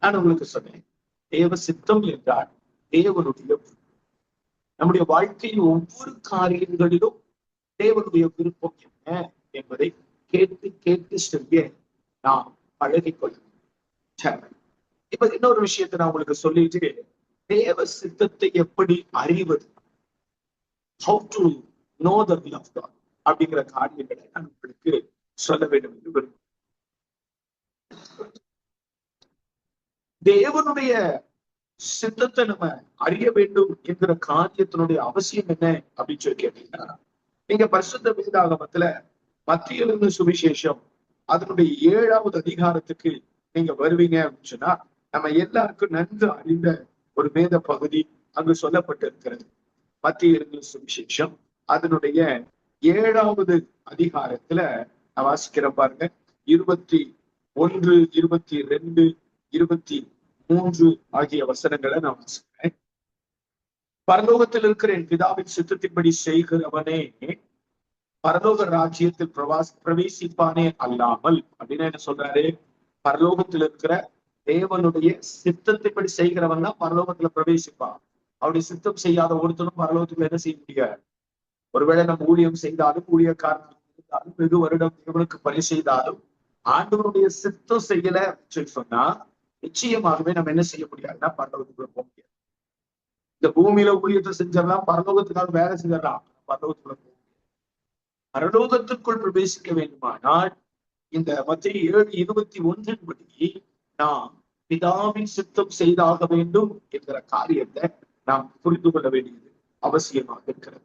நான் உங்களுக்கு சொன்னேன், தேவ சித்தம் என்றால் தேவனுடைய, நம்முடைய வாழ்க்கையின் ஒவ்வொரு காரியங்களிலும் தேவனுடைய விருப்பம் என்ன என்பதை கேட்டு கேட்டு செய்ய நாம் பழகிக்கொள்ள. இப்ப இன்னொரு விஷயத்தை நான் உங்களுக்கு சொல்லிட்டு தேவ சித்தத்தை எப்படி அறிவது, how to know the will of God அப்படிங்கிற காரியங்களை நான் உங்களுக்கு சொல்ல வேண்டும் என்று விரும்புகிறேன். தேவனுடைய சித்தத்தை நம்ம அறிய வேண்டும் என்கிற காரியத்தினுடைய அவசியம் என்ன அப்படின்னு சொல்லி கேட்டீங்கன்னா, நீங்க பரிசுத்த வேதாகமத்துல மத்திய எழுதின சுவிசேஷம் அதனுடைய 7வது அதிகாரத்துக்கு நீங்க வருவீங்க அப்படின்னு சொன்னா, நம்ம எல்லாருக்கும் நன்கு அறிந்த ஒரு வேத பகுதி அங்கு சொல்லப்பட்டு இருக்கிறது. மத்திய எழுதின சுவிசேஷம் அதனுடைய 7வது அதிகாரத்துல நான் வாசிக்கிறேன் பாருங்க. 21, 22, 23 ஆகிய வசனங்களை நான் வாசிக்கிறேன். பரலோகத்தில் இருக்கிற என் பிதாவின் சித்தத்தின்படி செய்கிறவனே பரலோக ராஜ்யத்தில் பிரவேசிப்பானே அல்லாமல் அப்படின்னு என்ன சொல்றாரு? பரலோகத்தில் இருக்கிற தேவனுடைய சித்தத்தின்படி செய்கிறவன் தான் பரலோகத்துல பிரவேசிப்பான். அவருடைய சித்தம் செய்யாத ஒருத்தனும் பரலோகத்துல என்ன செய்ய முடியாது. ஒருவேளை நம்ம ஊழியம் செய்தாலும், ஊழியக்காரன் இருந்தாலும், வெகு வருடம் தேவனுக்கு பணி செய்தாலும், ஆண்டவனுடைய சித்தம் செய்யல சொல்லி சொன்னா நிச்சயமாகவே நம்ம என்ன செய்ய முடியாதுன்னா பரலோகத்துக்குள்ள போக முடியாது. இந்த பூமியில ஊழியத்தை செஞ்சிடலாம், பரலோகத்துக்காக வேலை செஞ்சிடலாம், பரலோகத்துக்குள்ள போக முடியாது. பரலோகத்திற்குள் பிரவேசிக்க வேண்டுமானால் இந்த மத்திய 7:21 படி நாம் பிதாவின் சித்தம் செய்தாக வேண்டும் என்கிற காரியத்தை நாம் புரிந்து கொள்ள வேண்டியது அவசியமாக இருக்கிறது.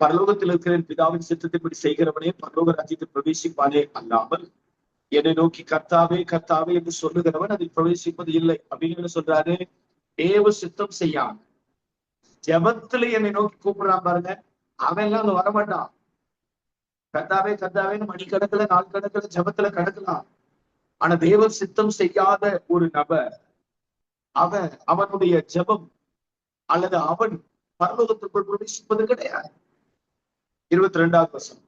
பரலோகத்தில் இருக்கிற பிதாவின் சித்தத்தின்படி செய்கிறவனே பரலோக ராஜ்யத்தில் பிரவேசிப்பானே அல்லாமல் என்னை நோக்கி கர்த்தாவே கர்த்தாவே என்று சொல்லுகிறவன் அதில் பிரவேசிப்பது இல்லை அப்படின்னு சொல்றாரு. தேவ சித்தம் செய்யாம ஜெபத்துல என்னை நோக்கி கூப்பிடுறான் பாருங்க, அவன் எல்லாம் அங்க வரமாட்டான். கர்த்தாவே கர்த்தாவேன்னு மணிக்கணக்குல, நாள் கணக்குல ஜெபத்துல கிடக்கலாம். ஆனா தேவ சித்தம் செய்யாத ஒரு நபர் அவனுடைய ஜெபம் அல்லது அவன் பரலோகத்திற்குள் பிரவேசிப்பது கிடையாது. 22வது வசனம்,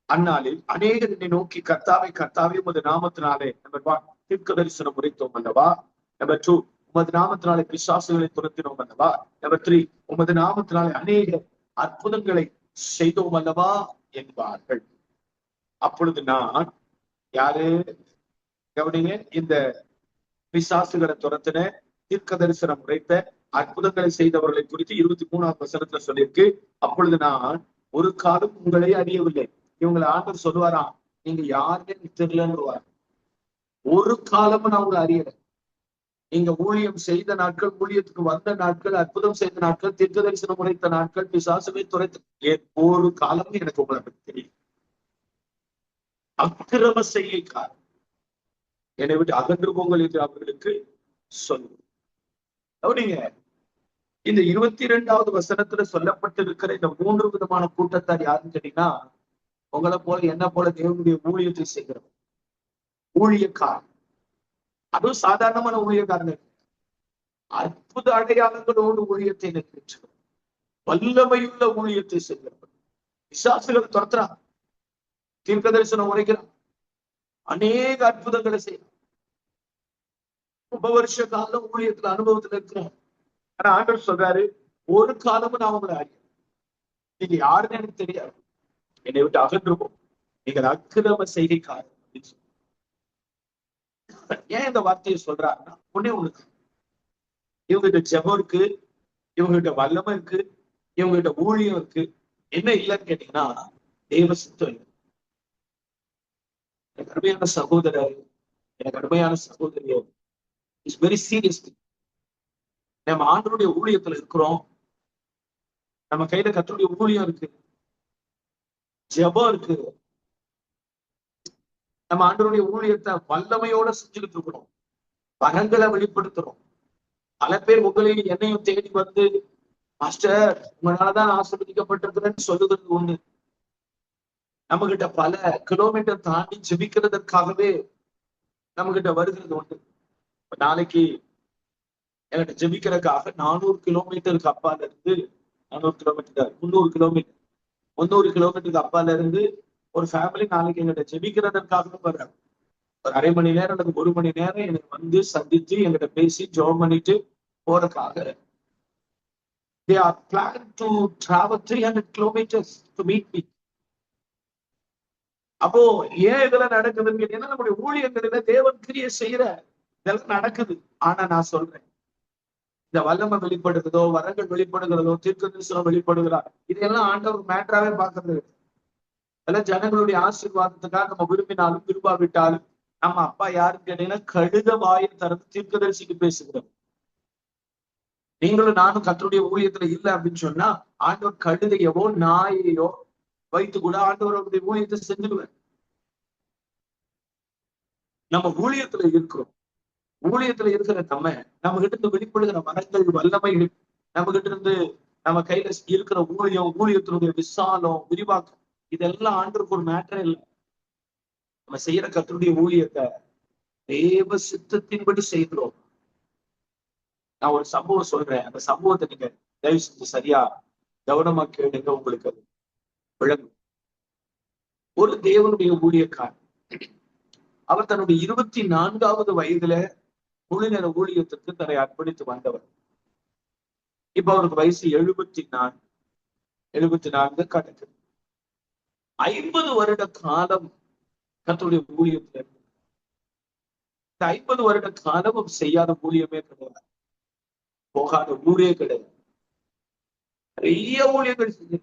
அந்நாளில் அநேகர் என்னை நோக்கி கர்த்தாவே கர்த்தாவே உமது நாமத்தினாலே நம்பர் 1 தீர்க்க தரிசனம் உரைத்தோம் அல்லவா, நம்பர் 2 உமது நாமத்தினாலே பிசாசுகளை துரத்தினோம் அல்லவா, நம்பர் 3 உமது நாமத்தினாலே அநேக அற்புதங்களை செய்தோம் அல்லவா என்பார்கள். அப்பொழுது நான் யாரு கவனிங்க, இந்த பிசாசுகளை துரத்தின, தீர்க்க தரிசனம் உரைத்த, அற்புதங்களை செய்தவர்களை குறித்து 23வது வசனத்துல சொல்லியிருக்கு. அப்பொழுது நான் ஒரு காலம் உங்களை அறியவில்லை. இவங்களை ஆண்டவர் சொல்லுவாராம், நீங்க யாருன்னு தெரியலன்னு. ஒரு காலமும் நான் உங்களை அறியல. நீங்க ஊழியம் செய்த நாட்கள், ஊழியத்துக்கு வந்த நாட்கள், அற்புதம் செய்த நாட்கள், தீர்க்க தரிசனம் உரைத்த நாட்கள், பிசாசுகளை துரைத்த ஒரு காலமும் எனக்கு உங்களை தெரியும். அக்கிரம செய்கைக்காரர் என்னை விட்டு அகன்று போங்கள் என்று அவர்களுக்கு சொல்லுங்க. அப்படிங்க இந்த 22வது வசனத்துல சொல்லப்பட்டிருக்கிற இந்த 3 விதமான கூட்டத்தார் யாருன்னு கேட்டீங்கன்னா, உங்களை போல என்ன போல தேவனுடைய ஊழியத்தை செய்கிறவங்க, ஊழியக்காரன். அதுவும் சாதாரணமான ஊழியக்காரங்க, அற்புத அடையாளங்களோடு ஊழியத்தை நிறைவேற்றுகிறோம், வல்லமையுள்ள ஊழியத்தை செய்கிறவங்க. பிசாசுகள் துரத்துறான், தீர்க்க தரிசனம் உரைக்கிறான், அநேக அற்புதங்களை செய்யறான். ரொம்ப வருஷ காலம் ஊழியத்துல அனுபவத்துல இருக்கிறோம். ஆனா ஆண்டவர் சொல்றாரு, ஒரு காலமும் நான் உங்களை அறிய, நீங்க யாருன்னு எனக்கு தெரியாது, என்னை விட்டு அகன்றுவோம், நீங்கள் அக்கிரம செய்கைக்காரர் அப்படின்னு சொல்லி. ஏன் இந்த வார்த்தையை சொல்றாருன்னா, ஒன்னே ஒண்ணுக்கு, இவங்ககிட்ட ஜெபம் இருக்கு, இவங்ககிட்ட வல்லமை இருக்கு, இவங்ககிட்ட ஊழியம் இருக்கு. என்ன இல்லைன்னு கேட்டீங்கன்னா தேவ சித்தம் இல்லை. எனக்கு அருமையான சகோதரர், எனக்கு அருமையான சகோதரியோ, இட்ஸ் வெரி சீரியஸ். நம்ம ஆண்டவருடைய ஊழியத்துல இருக்கிறோம், நம்ம கையில கர்த்தருடைய ஊழியம் இருக்கு, ஜெபம் இருக்கு, நம்ம ஆண்டவருடைய ஊழியத்தை வல்லமையோட செஞ்சுக்கிட்டு இருக்கிறோம், வரங்களை வெளிப்படுத்துறோம். பல பேர் உங்களையும் என்னையும் தேடி வந்து, மாஸ்டர் உங்களாலதான் ஆசீர்வதிக்கப்பட்டிருக்கிறேன்னு சொல்லுகிறது ஒண்ணு. நம்ம கிட்ட பல கிலோமீட்டர் தாண்டி ஜெபிக்கிறதற்காகவே நம்ம கிட்ட வருகிறது ஒண்ணு. நாளைக்கு என்கிட்ட ஜெபிக்கிறதுக்காக 400 கிலோமீட்டருக்கு அப்பால இருந்து, 400 கிலோமீட்டர் 300 கிலோமீட்டருக்கு அப்பால இருந்து ஒரு ஃபேமிலி நாளைக்கு எங்கிட்ட ஜெபிக்கிறதற்காக வர்றாங்க. ஒரு அரை மணி நேரம் அல்லது 1 மணி நேரம் எனக்கு வந்து சந்திச்சு என்கிட்ட பேசி ஜெபம் பண்ணிட்டு போறதுக்காக they are planned to travel 300 kilometers to meet me. அப்போ ஏன் இதெல்லாம் நடக்குதுன்னு கேட்டீங்கன்னா, நம்முடைய ஊழியங்களில தேவன் கிரியை செய்யற இதெல்லாம் நடக்குது. ஆனா நான் சொல்றேன், இந்த வல்லமை வெளிப்படுகிறதோ, வரங்கள் வெளிப்படுகிறதோ, தீர்க்க தரிசனம் வெளிப்படுகிறா, இதெல்லாம் ஆண்டவர் மேட்டராவே பார்க்கறது. அதெல்லாம் ஜனங்களுடைய ஆசீர்வாதத்துக்காக நம்ம விரும்பினாலும் விரும்பாவிட்டாலும் நம்ம அப்பா யாருன்னு கேட்டீங்கன்னா கழுத வாயை திறந்து தீர்க்கதரிசிக்கு பேசுகிறோம். நீங்களும் நானும் கர்த்தருடைய ஊழியத்துல இல்லை அப்படின்னு சொன்னா ஆண்டவர் கழுதையவோ நாயையோ வைத்து கூட ஆண்டவருடைய ஊழியத்தை செஞ்சிடுவேன். நம்ம ஊழியத்துல இருக்கிறோம். ஊழியத்துல இருக்கிற நம்ம கிட்ட இருந்து வெளிப்படுகிற மரங்கள், வல்லமைகள், நம்ம கிட்ட இருந்து நம்ம கையில இருக்கிற ஊழியத்தினுடைய விசாலம், விரிவாக்கம், இதெல்லாம் ஆண்டவருக்கு ஒரு மேட்டரே இல்லை. நம்ம செய்யற கர்த்தருடைய ஊழியத்தை தேவ சித்தத்தின்படி செய்கிறோம். நான் ஒரு சம்பவம் சொல்றேன். அந்த சம்பவத்தை நீங்க தயவு செஞ்சு சரியா கவனமா கேளுங்க, உங்களுக்கு அது விளங்கும். ஒரு தேவனுடைய ஊழியக்காரர், அவர் தன்னுடைய 24வது வயதுல முழு நேர ஊழியத்திற்கு தன்னை அர்ப்பணித்து வந்தவர். இப்ப அவருக்கு வயசு 74 கடக்குது. 50 வருட காலம் கர்த்தருடைய ஊழியத்துல இருந்து இந்த 50 வருட காலம் அவர் செய்யாத ஊழியமே கிடையாது, போகாத ஊரே கிடையாது. நிறைய ஊழியர்கள் செஞ்சு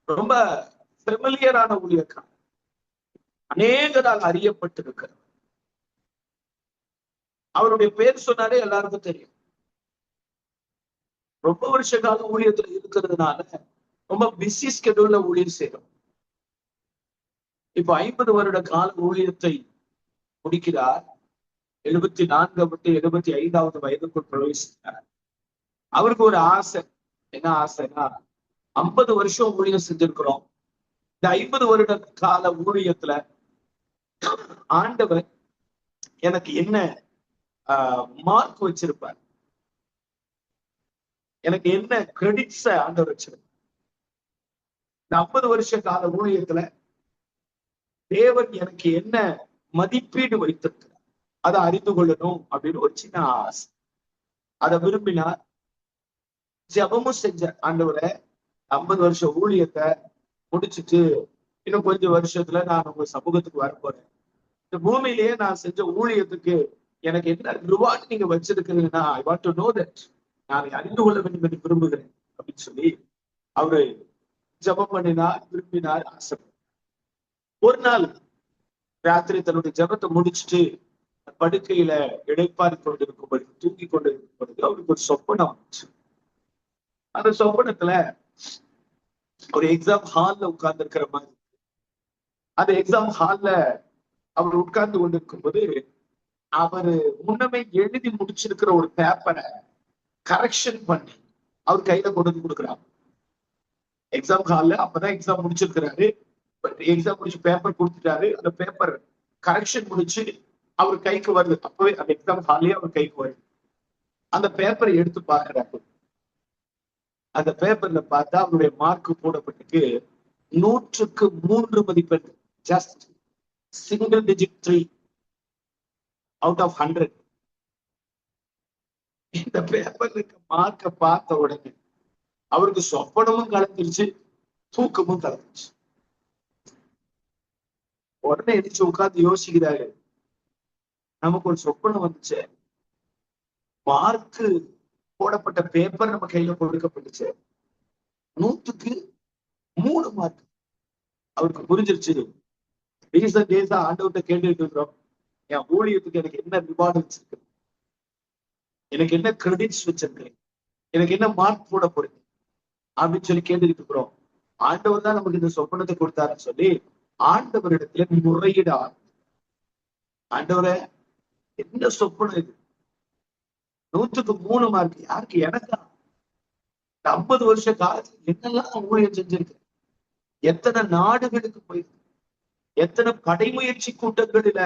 ரொம்ப ஃபெமிலியரான ஊழியக்காரர், அநேகரால் அறியப்பட்டிருக்கிறார். அவருடைய பேர் சொன்னாலே எல்லாருக்கும் தெரியும். ரொம்ப வருஷ கால ஊழியத்துல இருக்கிறதுனால ரொம்ப பிஸி ஸ்கெடியூல்ல ஊழியர் செய்யறோம். இப்ப 50 வருட கால ஊழியத்தை முடிக்கிறார். 74 விட்டு 75வது வயதுக்குள் பிரவேசிக்கிறார். அவருக்கு ஒரு ஆசை. என்ன ஆசைன்னா 50 வருஷம் ஊழியம் செஞ்சிருக்கிறோம், இந்த 50 வருட கால ஊழியத்துல ஆண்டவர் எனக்கு என்ன மார்க் வச்சிருப்பார், எனக்கு என்ன கிரெடிட்ஸ ஆண்டவர் வச்சிருப்பார், இந்த 50 வருஷ கால ஊழியத்துல தேவன் எனக்கு என்ன மதிப்பீடு வைத்திருக்கிறார், அதை அறிந்து கொள்ளணும் அப்படின்னு ஒரு சின்ன ஆசை. அதை விரும்பினார். ஜெபமும் செஞ்ச, ஆண்டவரை 50 வருஷம் ஊழியத்தை முடிச்சுட்டு இன்னும் கொஞ்சம் வருஷத்துல நான் உங்க சமூகத்துக்கு வர போறேன். இந்த பூமியிலேயே நான் செஞ்ச ஊழியத்துக்கு எனக்கு என்ன ரிவார்ட் நீங்க வச்சிருக்கிறீங்கன்னா I want to know that, நான் அறிந்து கொள்ள வேண்டும் என்று விரும்புகிறேன் அப்படின்னு சொல்லி அவரு ஜெபம் பண்ணினார், விரும்பினார், ஆசை. ஒரு நாள் ராத்திரி தன்னுடைய ஜெபத்தை முடிச்சுட்டு படுக்கையில இடைப்பாரி கொண்டிருக்கும் பொழுது, தூங்கி கொண்டிருக்கும் பொழுது அவருக்கு ஒரு சொப்பனம் வந்துச்சு. அந்த சொப்பனத்துல ஒரு எக்ஸாம் ஹால்ல உட்கார்ந்து இருக்கிற மாதிரி. அந்த எக்ஸாம் ஹால்ல அவர் உட்கார்ந்து கொண்டிருக்கும் போது அவரு முன்னமே எழுதி முடிச்சிருக்கிற ஒரு பேப்பரை கரெக்ஷன் பண்ணி அவர் கையில கொண்டு வந்து கொடுக்குறாரு. எக்ஸாம் ஹால்ல அப்பதான் எக்ஸாம் முடிச்சிருக்கிறாரு. எக்ஸாம் முடிச்சு பேப்பர் கொடுத்துட்டாரு. அந்த பேப்பர் கரெக்ஷன் முடிச்சு அவர் கைக்கு வருது. அப்பவே அந்த எக்ஸாம் ஹால்லயே அவர் கைக்கு வருது. அந்த பேப்பரை எடுத்து பாக்குறாரு. அந்த பேப்பர்ல பார்த்தா அவருடைய மார்க் போடப்பட்டிருக்கு 100க்கு 3 மதிப்பெண். Just single digit 3 out of 100. இந்த பேப்பர்ல மார்க்க பார்த்த உடனே அவருக்கு சொப்பனமும் கலந்துருச்சு, தூக்கமும் கலந்துருச்சு. உடனே எதிர்த்து உட்கார்ந்து யோசிக்கிறாரு, நமக்கு ஒரு சொப்பனம் வந்துச்சு, மார்க்கு போடப்பட்ட பேப்பர் நம்ம கையில கொடுக்கப்பட்டுச்சு, 100க்கு 3 மார்க். அவருக்கு புரிஞ்சிருச்சு. ரீசன்ட் டேஸா ஆண்டவர்கிட்ட கேட்டுட்டு இருக்கிறோம், என் ஊழியத்துக்கு எனக்கு என்ன ரிவார்டு வச்சிருக்கு, எனக்கு என்ன கிரெடிட்ஸ் வச்சிருக்கேன், எனக்கு என்ன மார்க் போட போறீங்க அப்படின்னு சொல்லி கேட்டுக்கிட்டு இருக்கிறோம். ஆண்டவர் தான் நமக்கு இந்த சொப்பனத்தை கொடுத்தாருன்னு சொல்லி ஆண்டவரிடத்துல முறையிட ஆண்டவரை என்ன சொப்பனம் இது, 100க்கு 3 மார்க், யாருக்கு? எனக்கா? 50 வருஷ காலத்துல என்னெல்லாம் ஊழியம் செஞ்சிருக்கு, எத்தனை நாடுகளுக்கு போயிருக்கு, எத்தனை படைமுயற்சி கூட்டங்களில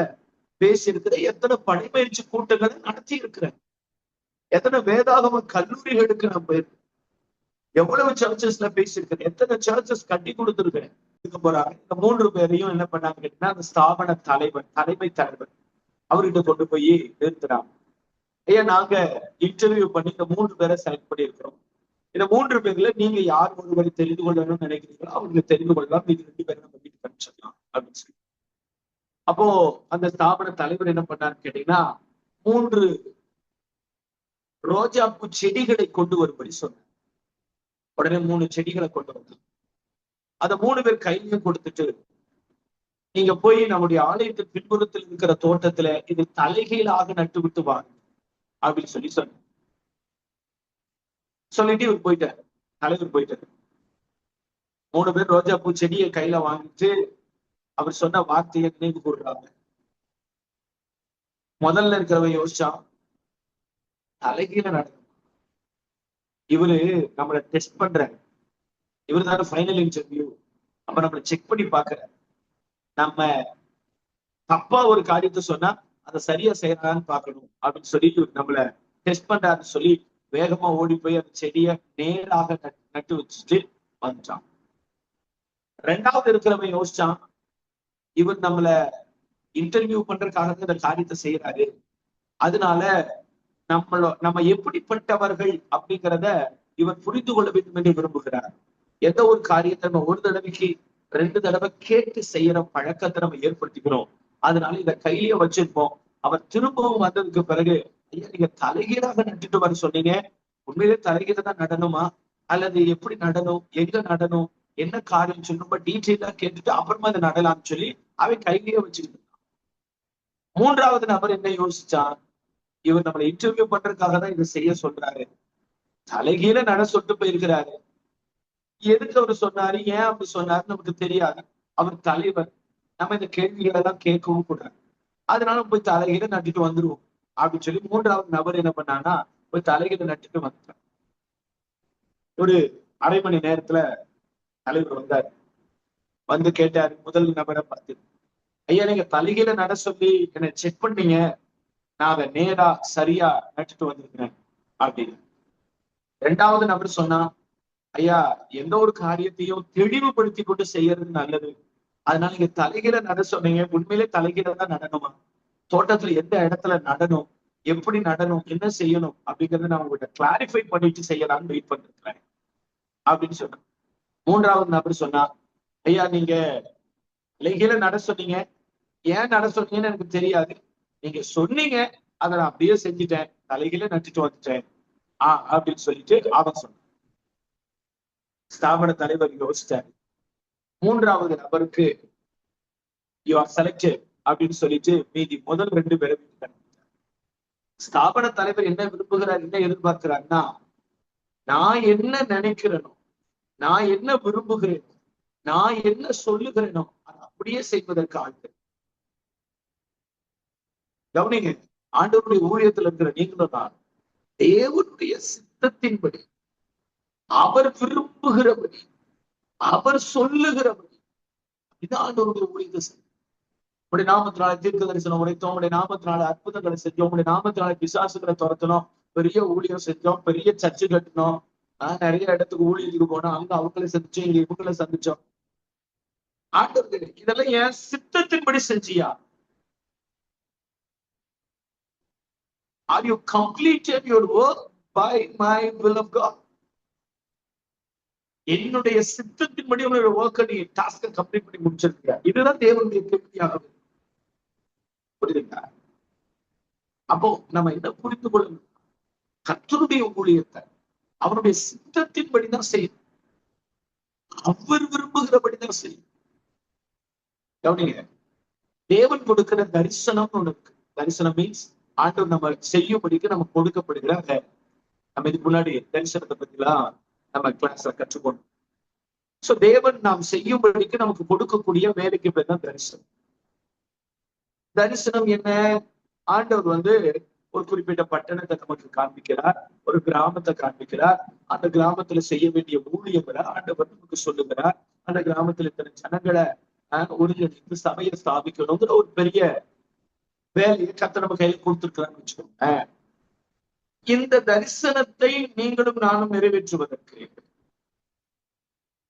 பேசியிருக்கிற, எத்தனை படைமுயற்சி கூட்டங்களை நடத்தி இருக்கிறேன், எத்தனை வேதாகம கல்லூரிகளுக்கு நான் போயிருக்கேன், எவ்வளவு சர்ச்சஸ்ல பேசியிருக்கிறேன், எத்தனை சர்ச்சஸ் கட்டி கொடுத்துருக்கிறேன். இதுக்கு போறாங்க. இந்த 3 பேரையும் என்ன பண்ணாங்க கேட்டீங்கன்னா, அந்த ஸ்தாபன தலைமை தலைவர் அவர்கிட்ட கொண்டு போய் நிறுத்துறாங்க. ஐயா, நாங்க இன்டர்வியூ பண்ணி இந்த 3 பேரை செலக்ட் பண்ணியிருக்கிறோம். இந்த 3 பேர்ல நீங்க யார் ஒருவரை தெரிந்து கொள்ளணும்னு நினைக்கிறீங்களோ அவங்களை தெரிந்து கொள்ளலாம், நீங்க 2 பேரும் நம்ம வீட்டுக்கு அனுப்பிச்சிடலாம் அப்படின்னு சொல்லி. அப்போ அந்த ஸ்தாபன தலைவர் என்ன பண்ணாருன்னு கேட்டீங்கன்னா, 3 ரோஜா பூ செடிகளை கொண்டு வரும்படி சொன்னார். உடனே 3 செடிகளை கொண்டு வந்தார். அத 3 பேர் கையிலையும் கொடுத்துட்டு, நீங்க போய் நம்முடைய ஆலயத்தின் பின்புறத்தில் இருக்கிற தோட்டத்துல இது தலைகீழாக நட்டு விட்டு வாங்க அப்படின்னு சொன்னார். சொல்லிட்டு இவர் போயிட்டாரு, தலைவர் போயிட்டாரு. 3 பேர் ரோஜா பூ செடியை கையில வாங்கிட்டு அவர் சொன்ன வார்த்தையை நினைவு கூறுறாங்க. முதல்ல இருக்கிறவன் யோசிச்சான், தலைகீழ நடக்கும். இவரு நம்மளை டெஸ்ட் பண்ற, இவரு தானே ஃபைனல் இன்டர்வியூ, நம்ம நம்மளை செக் பண்ணி பாக்குற. நம்ம தப்பா ஒரு காரியத்தை சொன்னா அதை சரியா செய்யறான்னு பாக்கணும் அப்படின்னு சொல்லி நம்மள டெஸ்ட் பண்றாருன்னு சொல்லி வேகமா ஓடி போய் அந்த செடியை நேராக நட்டு வச்சுட்டு வந்துட்டான். 2வது இருக்கிறவன் யோசிச்சான், இவர் நம்மள இன்டர்வியூ பண்றதுக்காக இந்த காரியத்தை செய்யறாரு, அதனால நம்ம எப்படிப்பட்டவர்கள் அப்படிங்கிறத இவர் புரிந்து கொள்ள வேண்டும் என்று விரும்புகிறார். எந்த ஒரு காரியத்தை நம்ம ஒரு தடவைக்கு 2 தடவை கேட்டு செய்யற பழக்கத்தை நம்ம ஏற்படுத்திக்கிறோம். அதனால இத கையிலேயே வச்சிருப்போம். அவர் திரும்பவும் வந்ததுக்கு பிறகு, ஐயா நீங்க தலைகீழாக நட்டுட்டு வர சொன்னீங்க, உண்மையிலே தலைகீழ தான் நடணுமா, அல்லது எப்படி நடணும், எங்க நடணும், என்ன காரியம் சொல்லி ரொம்ப டீட்டெயிலா கேட்டுட்டு அப்புறமா அதை நடலாம்னு சொல்லி அவன் கையிலேயே வச்சுக்கிட்டு. 3வது நபர் என்ன யோசிச்சான், இவர் நம்மளை இன்டர்வியூ பண்றதுக்காக தான் இதை செய்ய சொல்றாரு, தலைகீழ நட சொல்லிட்டு போயிருக்கிறாரு, எதுக்கு அவர் சொன்னாரு, ஏன் அப்படி சொன்னாரு நமக்கு தெரியாது, அவர் தலைவர், நம்ம இந்த கேள்விகளை எல்லாம் கேட்கவும் கூடாது, அதனால போய் தலைகீழ நட்டுட்டு வந்துருவோம் அப்படின்னு சொல்லி 3வது நபர் என்ன பண்ணான்னா போய் தலைகீழ நட்டுட்டு வந்துட்டார். ஒரு அரை மணி நேரத்துல தலைவர் வந்தாரு. வந்து கேட்டாரு முதல் நபரை பார்த்து, ஐயா நீங்க தலைகீழ நட சொல்லி என்னை செக் பண்ணீங்க, நான் அதை நேரா சரியா நட்டுட்டு வந்திருக்கிறேன் அப்படின்னு. 2வது நபர் சொன்னா, ஐயா எந்த ஒரு காரியத்தையும் தெளிவுபடுத்தி கொண்டு செய்யறது நல்லது, அதனால நீங்க தலைகீழ நட சொன்னீங்க, உண்மையிலே தலைகீழ தான் நடணுமா, தோட்டத்துல எந்த இடத்துல நடணும், எப்படி நடணும், என்ன செய்யணும் அப்படிங்கறத நான் உங்கள்கிட்ட கிளாரிஃபை பண்ணிட்டு செய்யலாம்னு வெயிட் பண்ணிருக்கிறேன் அப்படின்னு சொன்னேன். 3வது நபர் சொன்னா, ஐயா நீங்க தலைகீழ நட சொன்னீங்க, ஏன் நட சொன்னீங்கன்னு எனக்கு தெரியாது, நீங்க சொன்னீங்க அதை நான் அப்படியே செஞ்சுட்டேன், தலைகீழ நட்டுட்டு வந்துட்டேன் அப்படின்னு சொல்லிட்டு அவன் சொன்னான். ஸ்தாபன தலைவர் யோசிச்சாரு. 3வது நபருக்கு யூ ஆர் செலக்டட் அப்படின்னு சொல்லிட்டு மீதி முதல் 2 பேரை வீட்டுக்கு. ஸ்தாபன தலைவர் என்ன விரும்புகிறார், என்ன எதிர்பார்க்கிறார்னா, நான் என்ன நினைக்கிறேனோ, நான் என்ன விரும்புகிறேனோ, நான் என்ன சொல்லுகிறேனோ அதை அப்படியே செய்வதற்கு ஆண்டு. கவனிங்க, ஆண்டவருடைய ஊழியத்தில் இருக்கிற நீங்களும் நான் தேவனுடைய சித்தத்தின்படி, அவர் விரும்புகிறபடி, அவர் சொல்லுகிறபடி இது ஆண்டவருடைய ஊழியத்தை செய்யும். உடைய நாமத்தினால தீர்க்க தரிசனம் உடைத்தோம், உடைய நாமத்தினால அற்புதங்களை செஞ்சோம், உடைய நாமத்தினால பிசாசுகளை துரத்தணும், பெரிய ஊழியம் செஞ்சோம், பெரிய சர்ச்சு கட்டணும், நிறைய இடத்துக்கு ஊழியத்துக்கு போனோம், அங்க அவங்களை சந்திச்சோம், இங்க இவங்களை சந்திச்சோம். ஆண்டவர்களே இதெல்லாம் என் சித்தத்தின்படி செஞ்சியா? Are you completed your work by my will of God? என்னுடைய சித்தத்தின்படி உங்களுடைய ஒர்க்கை நீ டாஸ்கை கம்ப்ளீட் பண்ணி முடிச்சிருக்கியா? இதுதான் தேவனுடைய கேள்வியாக புரியுதுங்களா? அப்போ நம்ம என்ன புரிந்து கொள்ளணும், கர்த்தருடைய ஊழியத்தை அவருடைய சித்தத்தின்படிதான் செய்யும், அவர் விரும்புகிறபடிதான் செய்யும். கவனிங்க, தேவன் கொடுக்கிற தரிசனம் ஒண்ணு இருக்கு. தரிசனம் மீன்ஸ் ஆண்டவர் நம்ம செய்யும்படிக்கு நமக்கு கொடுக்கப்படுகிற நம்ம இதுக்கு முன்னாடி தரிசனத்தை பத்திலாம் நம்ம கிளாஸ்ல கற்றுக்கொண்டோம். சோ தேவன் நாம் செய்யும்படிக்கு நமக்கு கொடுக்கக்கூடிய வேலைக்கு பேர் தான் தரிசனம். தரிசனம் என்ன? ஆண்டவர் ஒரு குறிப்பிட்ட பட்டணத்தை நமக்கு காண்பிக்கிறார், ஒரு கிராமத்தை காண்பிக்கிறார், அந்த கிராமத்துல செய்ய வேண்டிய ஊழியங்களை ஆண்டவர் நமக்கு சொல்லுகிறார், அந்த கிராமத்துல இத்தனை ஜனங்களை ஒருங்கிணைத்து சபையை ஸ்தாபிக்கணுங்கிற ஒரு பெரிய வேலையை கர்த்தர் நம்ம கையில் கொடுத்திருக்கிறான்னு வச்சுக்கோங்க. இந்த தரிசனத்தை நீங்களும் நானும் நிறைவேற்றுவதற்கு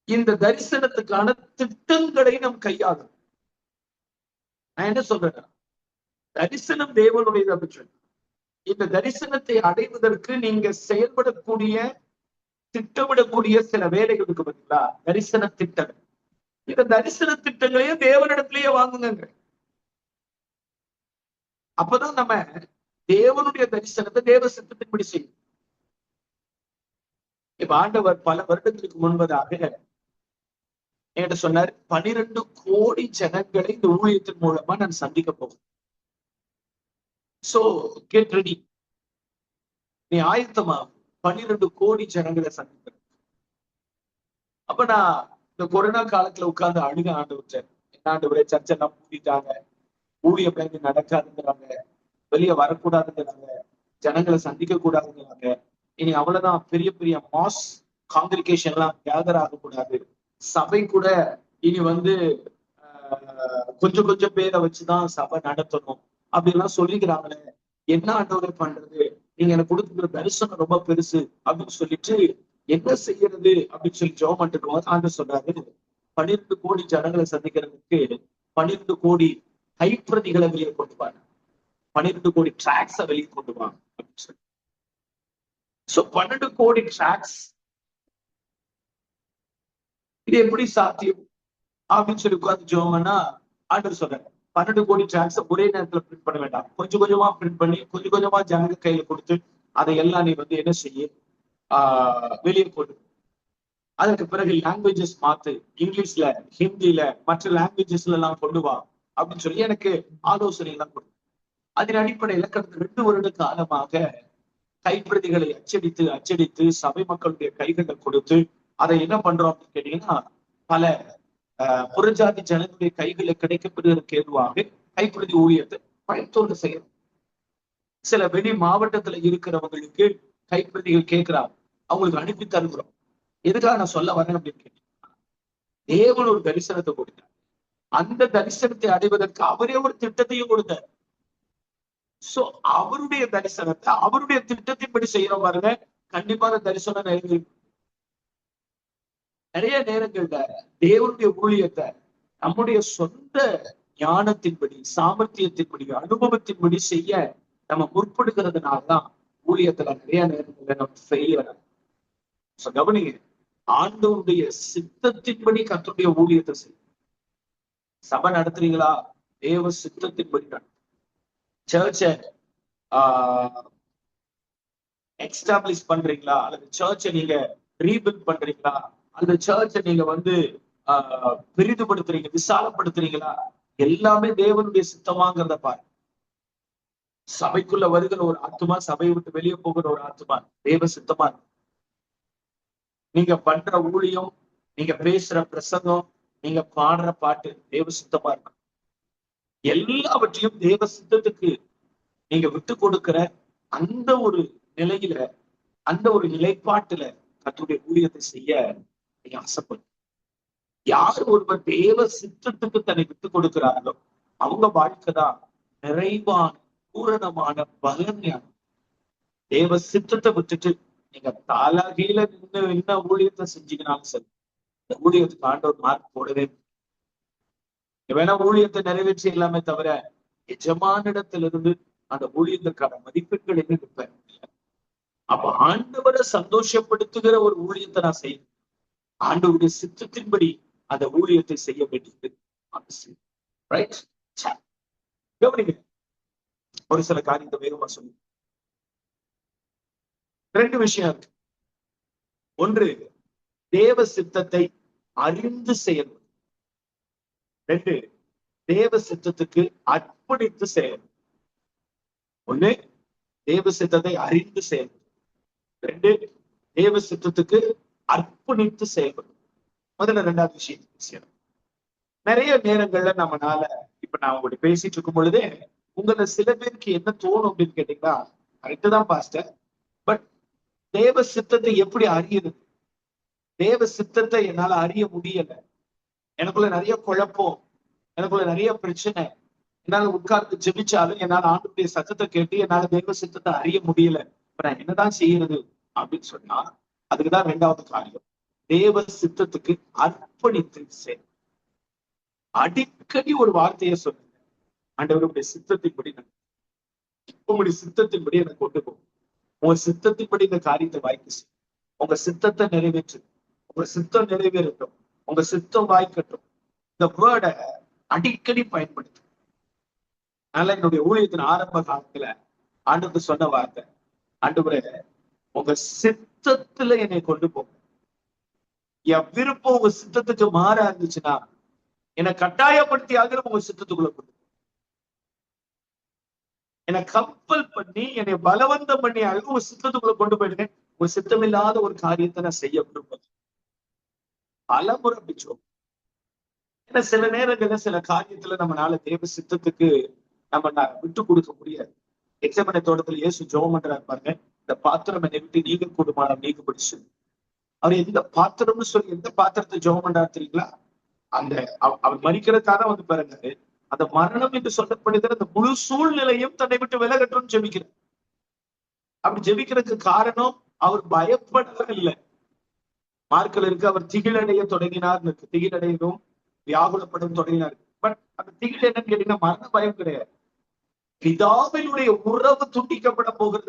இந்த தரிசனத்துக்கான திட்டங்களை நம் கையாளும். நான் என்ன சொல்றேன், தரிசனம் தேவனுடையது அப்படின்னு சொன்ன இந்த தரிசனத்தை அடைவதற்கு நீங்க செயல்படக்கூடிய திட்டமிடக்கூடிய சில வேலைகளுக்கு பதிலா தரிசன திட்டங்கள். இந்த தரிசன திட்டங்களையும் தேவனிடத்திலேயே வாங்குங்க. அப்பதான் நம்ம தேவனுடைய தரிசனத்தை தேவ சித்தத்தின்படி செய்யும். இப்ப ஆண்டவர் பல வருடத்திற்கு முன்பதாக என்கிட்ட சொன்னார், 12 கோடி ஜனங்களை இந்த ஊழியத்தின் மூலமா நான் சந்திக்க போகிறேன். சோ கெட் ரெடி, நீ ஆயத்தமா, 12 கோடி ஜனங்களை சந்திக்கிறேன். அப்ப நான் இந்த கொரோனா காலத்துல உட்கார்ந்து அழுக ஆண்டவர்கிட்ட, என்ன ஆண்டவரே, சர்ச்செல்லாம் மூடிட்டாங்க, ஊழிய பயந்து நடக்காதுங்கிறாங்க, வெளியே வரக்கூடாதுங்கிறாங்க, ஜனங்களை சந்திக்க கூடாதுங்கிறாங்க, இனி அவ்வளவுதான், பெரிய பெரிய மாஸ் காங்கிரிகேஷன் எல்லாம் கேதர் ஆகக்கூடாது, சபை கூட இனி வந்து கொஞ்சம் கொஞ்சம் பேரை வச்சுதான் சபை நடத்தணும் அப்படின்லாம் சொல்லிக்கிறாங்களே, என்ன ஆண்டவரே பண்றது, நீங்க எனக்கு கொடுத்துக்கிற தரிசனம் ரொம்ப பெருசு அப்படின்னு சொல்லிட்டு என்ன செய்யறது அப்படின்னு சொல்லி ஜெபம் பண்ணிட்டு ஆண்டு சொல்றாரு, 12 கோடி ஜனங்களை சந்திக்கிறதுக்கு 12 கோடி கைப்பிரதிகளை வெளியே கொண்டு வாங்க, 12 கோடி டிராக்ஸ வெளியே கொண்டு வாங்க அப்படின்னு சொல்லி. சோ 12 கோடி டிராக்ஸ், இது எப்படி சாத்தியம் அப்படின்னு சொல்லி உட்கார்ந்து ஜோங்கன்னா ஆண்டவர் சொல்றாரு, 12 கோடி டிராக்ஸ ஒரே நேரத்துல பிரிண்ட் பண்ண வேண்டாம், கொஞ்சம் கொஞ்சமா பிரிண்ட் பண்ணி கொஞ்சம் கொஞ்சமா ஜனங்க கையில கொடுத்து அதை எல்லாம் நீ வந்து என்ன செய்ய, வெளியே கொண்டு, அதற்கு பிறகு லாங்குவேஜஸ் மாத்து, இங்கிலீஷ்ல, ஹிந்தில, மற்ற லாங்குவேஜஸ்ல எல்லாம் கொண்டு வா அப்படின்னு சொல்லி எனக்கு ஆலோசனை எல்லாம் கொடுத்து, அதன் அடிப்படையில கடந்த 2 வருட காலமாக கைப்பிரதிகளை அச்சடித்து அச்சடித்து சபை மக்களுடைய கைகளை கொடுத்து அதை என்ன பண்றோம் அப்படின்னு கேட்டீங்கன்னா, பல புறஜாதி ஜனங்களுடைய கைகளை கிடைக்கப்படுவதற்கு ஏதுவாக கைப்பிரதி ஊழியத்தை பயத்தோடு செய்யணும். சில வெளி மாவட்டத்துல இருக்கிறவங்களுக்கு கைப்பிரதிகள் கேட்கிறாங்க, அவங்களுக்கு அனுப்பி தருகிறோம். எதுக்காக நான் சொல்ல வரேன் அப்படின்னு கேட்டீங்கன்னா, தேவன் ஒரு தரிசனத்தை கொடுத்தார், அந்த தரிசனத்தை அடைவதற்கு அவரே ஒரு திட்டத்தையும் கொடுத்தார். சோ அவருடைய தரிசனத்தை அவருடைய திட்டத்தின்படி செய்யறோம் பாருங்க, கண்டிப்பான தரிசனம் நிறைவேறும். நிறைய நேரங்கள்ல தேவனுடைய ஊழியத்தை நம்முடைய சொந்த ஞானத்தின்படி, சாமர்த்தியத்தின்படி, அனுபவத்தின்படி செய்ய நம்ம முற்படுகிறதுனாலதான் ஊழியத்துல நிறைய நேரங்கள்ல நம்ம ஃபெயிலியர். கவனிங்க, ஆண்டவருடைய சித்தத்தின்படி கர்த்தருடைய ஊழியத்தை செய்யும். சபை நடத்துறீங்களா, தேவ சித்தத்தின்படி நடத்தும். சர்ச்சை எக்ஸ்டாப்ளிஷ் பண்றீங்களா, அல்லது சர்ச்சை நீங்க ரீபில்ட் பண்றீங்களா, அந்த சர்ச்சை நீங்க வந்து பெரிதுபடுத்துறீங்க, விசாலப்படுத்துறீங்களா, எல்லாமே தேவனுடைய சித்தமாங்கிறத பாரு. சபைக்குள்ள வருகிற ஒரு ஆத்துமா, சபையை விட்டு வெளியே போகிற ஒரு ஆத்துமா தேவ சித்தமா இருக்கு. நீங்க பண்ற ஊழியம், நீங்க பேசுற பிரசங்கம், நீங்க பாடுற பாட்டு தேவ சித்தமா இருக்கு. எல்லாவற்றையும் தேவ சித்தத்துக்கு நீங்க விட்டு கொடுக்கிற அந்த ஒரு நிலையில, அந்த ஒரு நிலைப்பாட்டுல கர்த்தருடைய ஊழியத்தை செய்ய நீங்க ஆசைப்படும். யார் ஒருவர் தேவ சித்தத்துக்கு தன்னை விட்டு கொடுக்கிறார்களோ அவங்க வாழ்க்கைதான் நிறைவான, பூரணமான பலன். தேவ சித்தத்தை விட்டுட்டு நீங்க தாலாகில நின்று என்ன ஊழியத்தை செஞ்சீங்கன்னாலும் சரி, இந்த ஊழியத்துக்கு ஆண்டவர் மார்க் போடவே வேணா ஊழியத்தை நிறைவேற்றி எல்லாமே தவிர எஜமானிடத்திலிருந்து அந்த ஊழியத்திற்கான மதிப்பெண்கள் என்ன இருப்பேன். அப்ப ஆண்டவரை சந்தோஷப்படுத்துகிற ஒரு ஊழியத்தை நான் செய்யணும். ஆண்டவருடைய சித்தத்தின்படி அந்த ஊழியத்தை செய்ய வேண்டியது அவசியம். ரைட்? கவனிங்க, ஒரு சில காரியத்தை வேகமா சொல்லி 2 விஷயம் இருக்கு. ஒன்று, தேவ சித்தத்தை அறிந்து செயல்படும். 2, தேவ சித்தத்துக்கு அர்ப்பணித்து செயல்படும். 1, தேவ சித்தத்தை அறிந்து செயல்படும். 2, தேவ சித்தத்துக்கு அர்ப்பணித்து செயல்படும். முதல்ல 2வது விஷயம். நிறைய நேரங்கள்ல நம்மனால, இப்ப நான் உங்கள்கிட்ட பேசிட்டு இருக்கும் பொழுதே உங்களை சில பேருக்கு என்ன தோணும் அப்படின்னு கேட்டீங்கன்னா, கரெக்டு தான் பாஸ்டர், பட் தேவ சித்தத்தை எப்படி அறியுது? தேவ சித்தத்தை என்னால அறிய முடியல, எனக்குள்ள நிறைய குழப்பம், எனக்குள்ள நிறைய பிரச்சனை, என்னால உட்கார்ந்து ஜெபிச்சாலும் என்னால ஆண்டவருடைய சத்தத்தை கேட்டு என்னால தேவ சித்தத்தை அறிய முடியல, இப்ப நான் என்னதான் செய்யறது அப்படின்னு சொன்னா, அதுக்குதான் 2வது காரியம், தேவ சித்தத்துக்கு அர்ப்பணித்து செய். அடிக்கடி ஒரு வார்த்தையை சொல்லுங்க, ஆண்டவருடைய சித்தத்தின்படி, உங்களுடைய சித்தத்தின்படி எனக்கு கொண்டு போகும், உங்க சித்தத்தின்படி இந்த காரியத்தை வாய்க்கு செய்யும், உங்க சித்தத்தை நிறைவேற்று, உங்க சித்தம் நிறைவேறட்டும், உங்க சித்தம் வாய்க்கட்டும். இந்த வேர்டை அடிக்கடி பயன்படுத்து. அதனால என்னுடைய ஊழியத்தின் ஆரம்ப காலத்துல ஆண்டவருக்கு சொன்ன வார்த்தை, ஆண்டவரே உங்க சித்தத்துல என்னை கொண்டு போங்க. என் விருப்பம் உங்க சித்தத்துக்கு மாறா இருந்துச்சுன்னா என்னை கட்டாயப்படுத்தி ஆகிற உங்க சித்தத்துக்குள்ள கொண்டு, என்னை கம்பல் பண்ணி என்னை பலவந்தம் பண்ணி ஆகிற உங்க சித்தத்துக்குள்ள கொண்டு போயிடுங்க. உங்க சித்தம் இல்லாத ஒரு காரியத்தை நான் செய்ய விரும்புவேன். பலமுறை பிச்சோம். ஏன்னா சில நேரங்கள்ல சில காரியத்துல நம்மளால தேவ சித்தத்துக்கு நம்ம விட்டு கொடுக்க முடியாது. எக்ஸாமனை தோட்டத்துல இயேசு ஜெபம் பண்றாரு பாருங்க, இந்த பாத்திரம் என்னை விட்டு நீங்க கூடுமானம் நீங்க பிடிச்சு. அவர் எந்த பாத்திரம்னு சொல்லி எந்த பாத்திரத்தை ஜெபம் பண்றாரு தெரியுங்களா? அந்த அவர் மறிக்கிறதுக்காக வந்து பாருங்க, அந்த மரணம் என்று சொல்லப்படுகிற அந்த முழு சூழ்நிலையும் தன்னை விட்டு விலகட்டும்னு ஜெபிக்கிறார். அப்படி ஜெபிக்கிறதுக்கு காரணம் அவர் பயப்படவே இல்லை. மார்க்கில் இருக்கு, அவர் திகிலடைய தொடங்கினார், திகிலடையவும் வியாகுலப்படும் தொடங்கினார். பட் அந்த திகில் என்னன்னு கேட்டீங்கன்னா மரண பயம் கிடையாது. பிதாவினுடைய உறவு துண்டிக்கப்பட போகிறது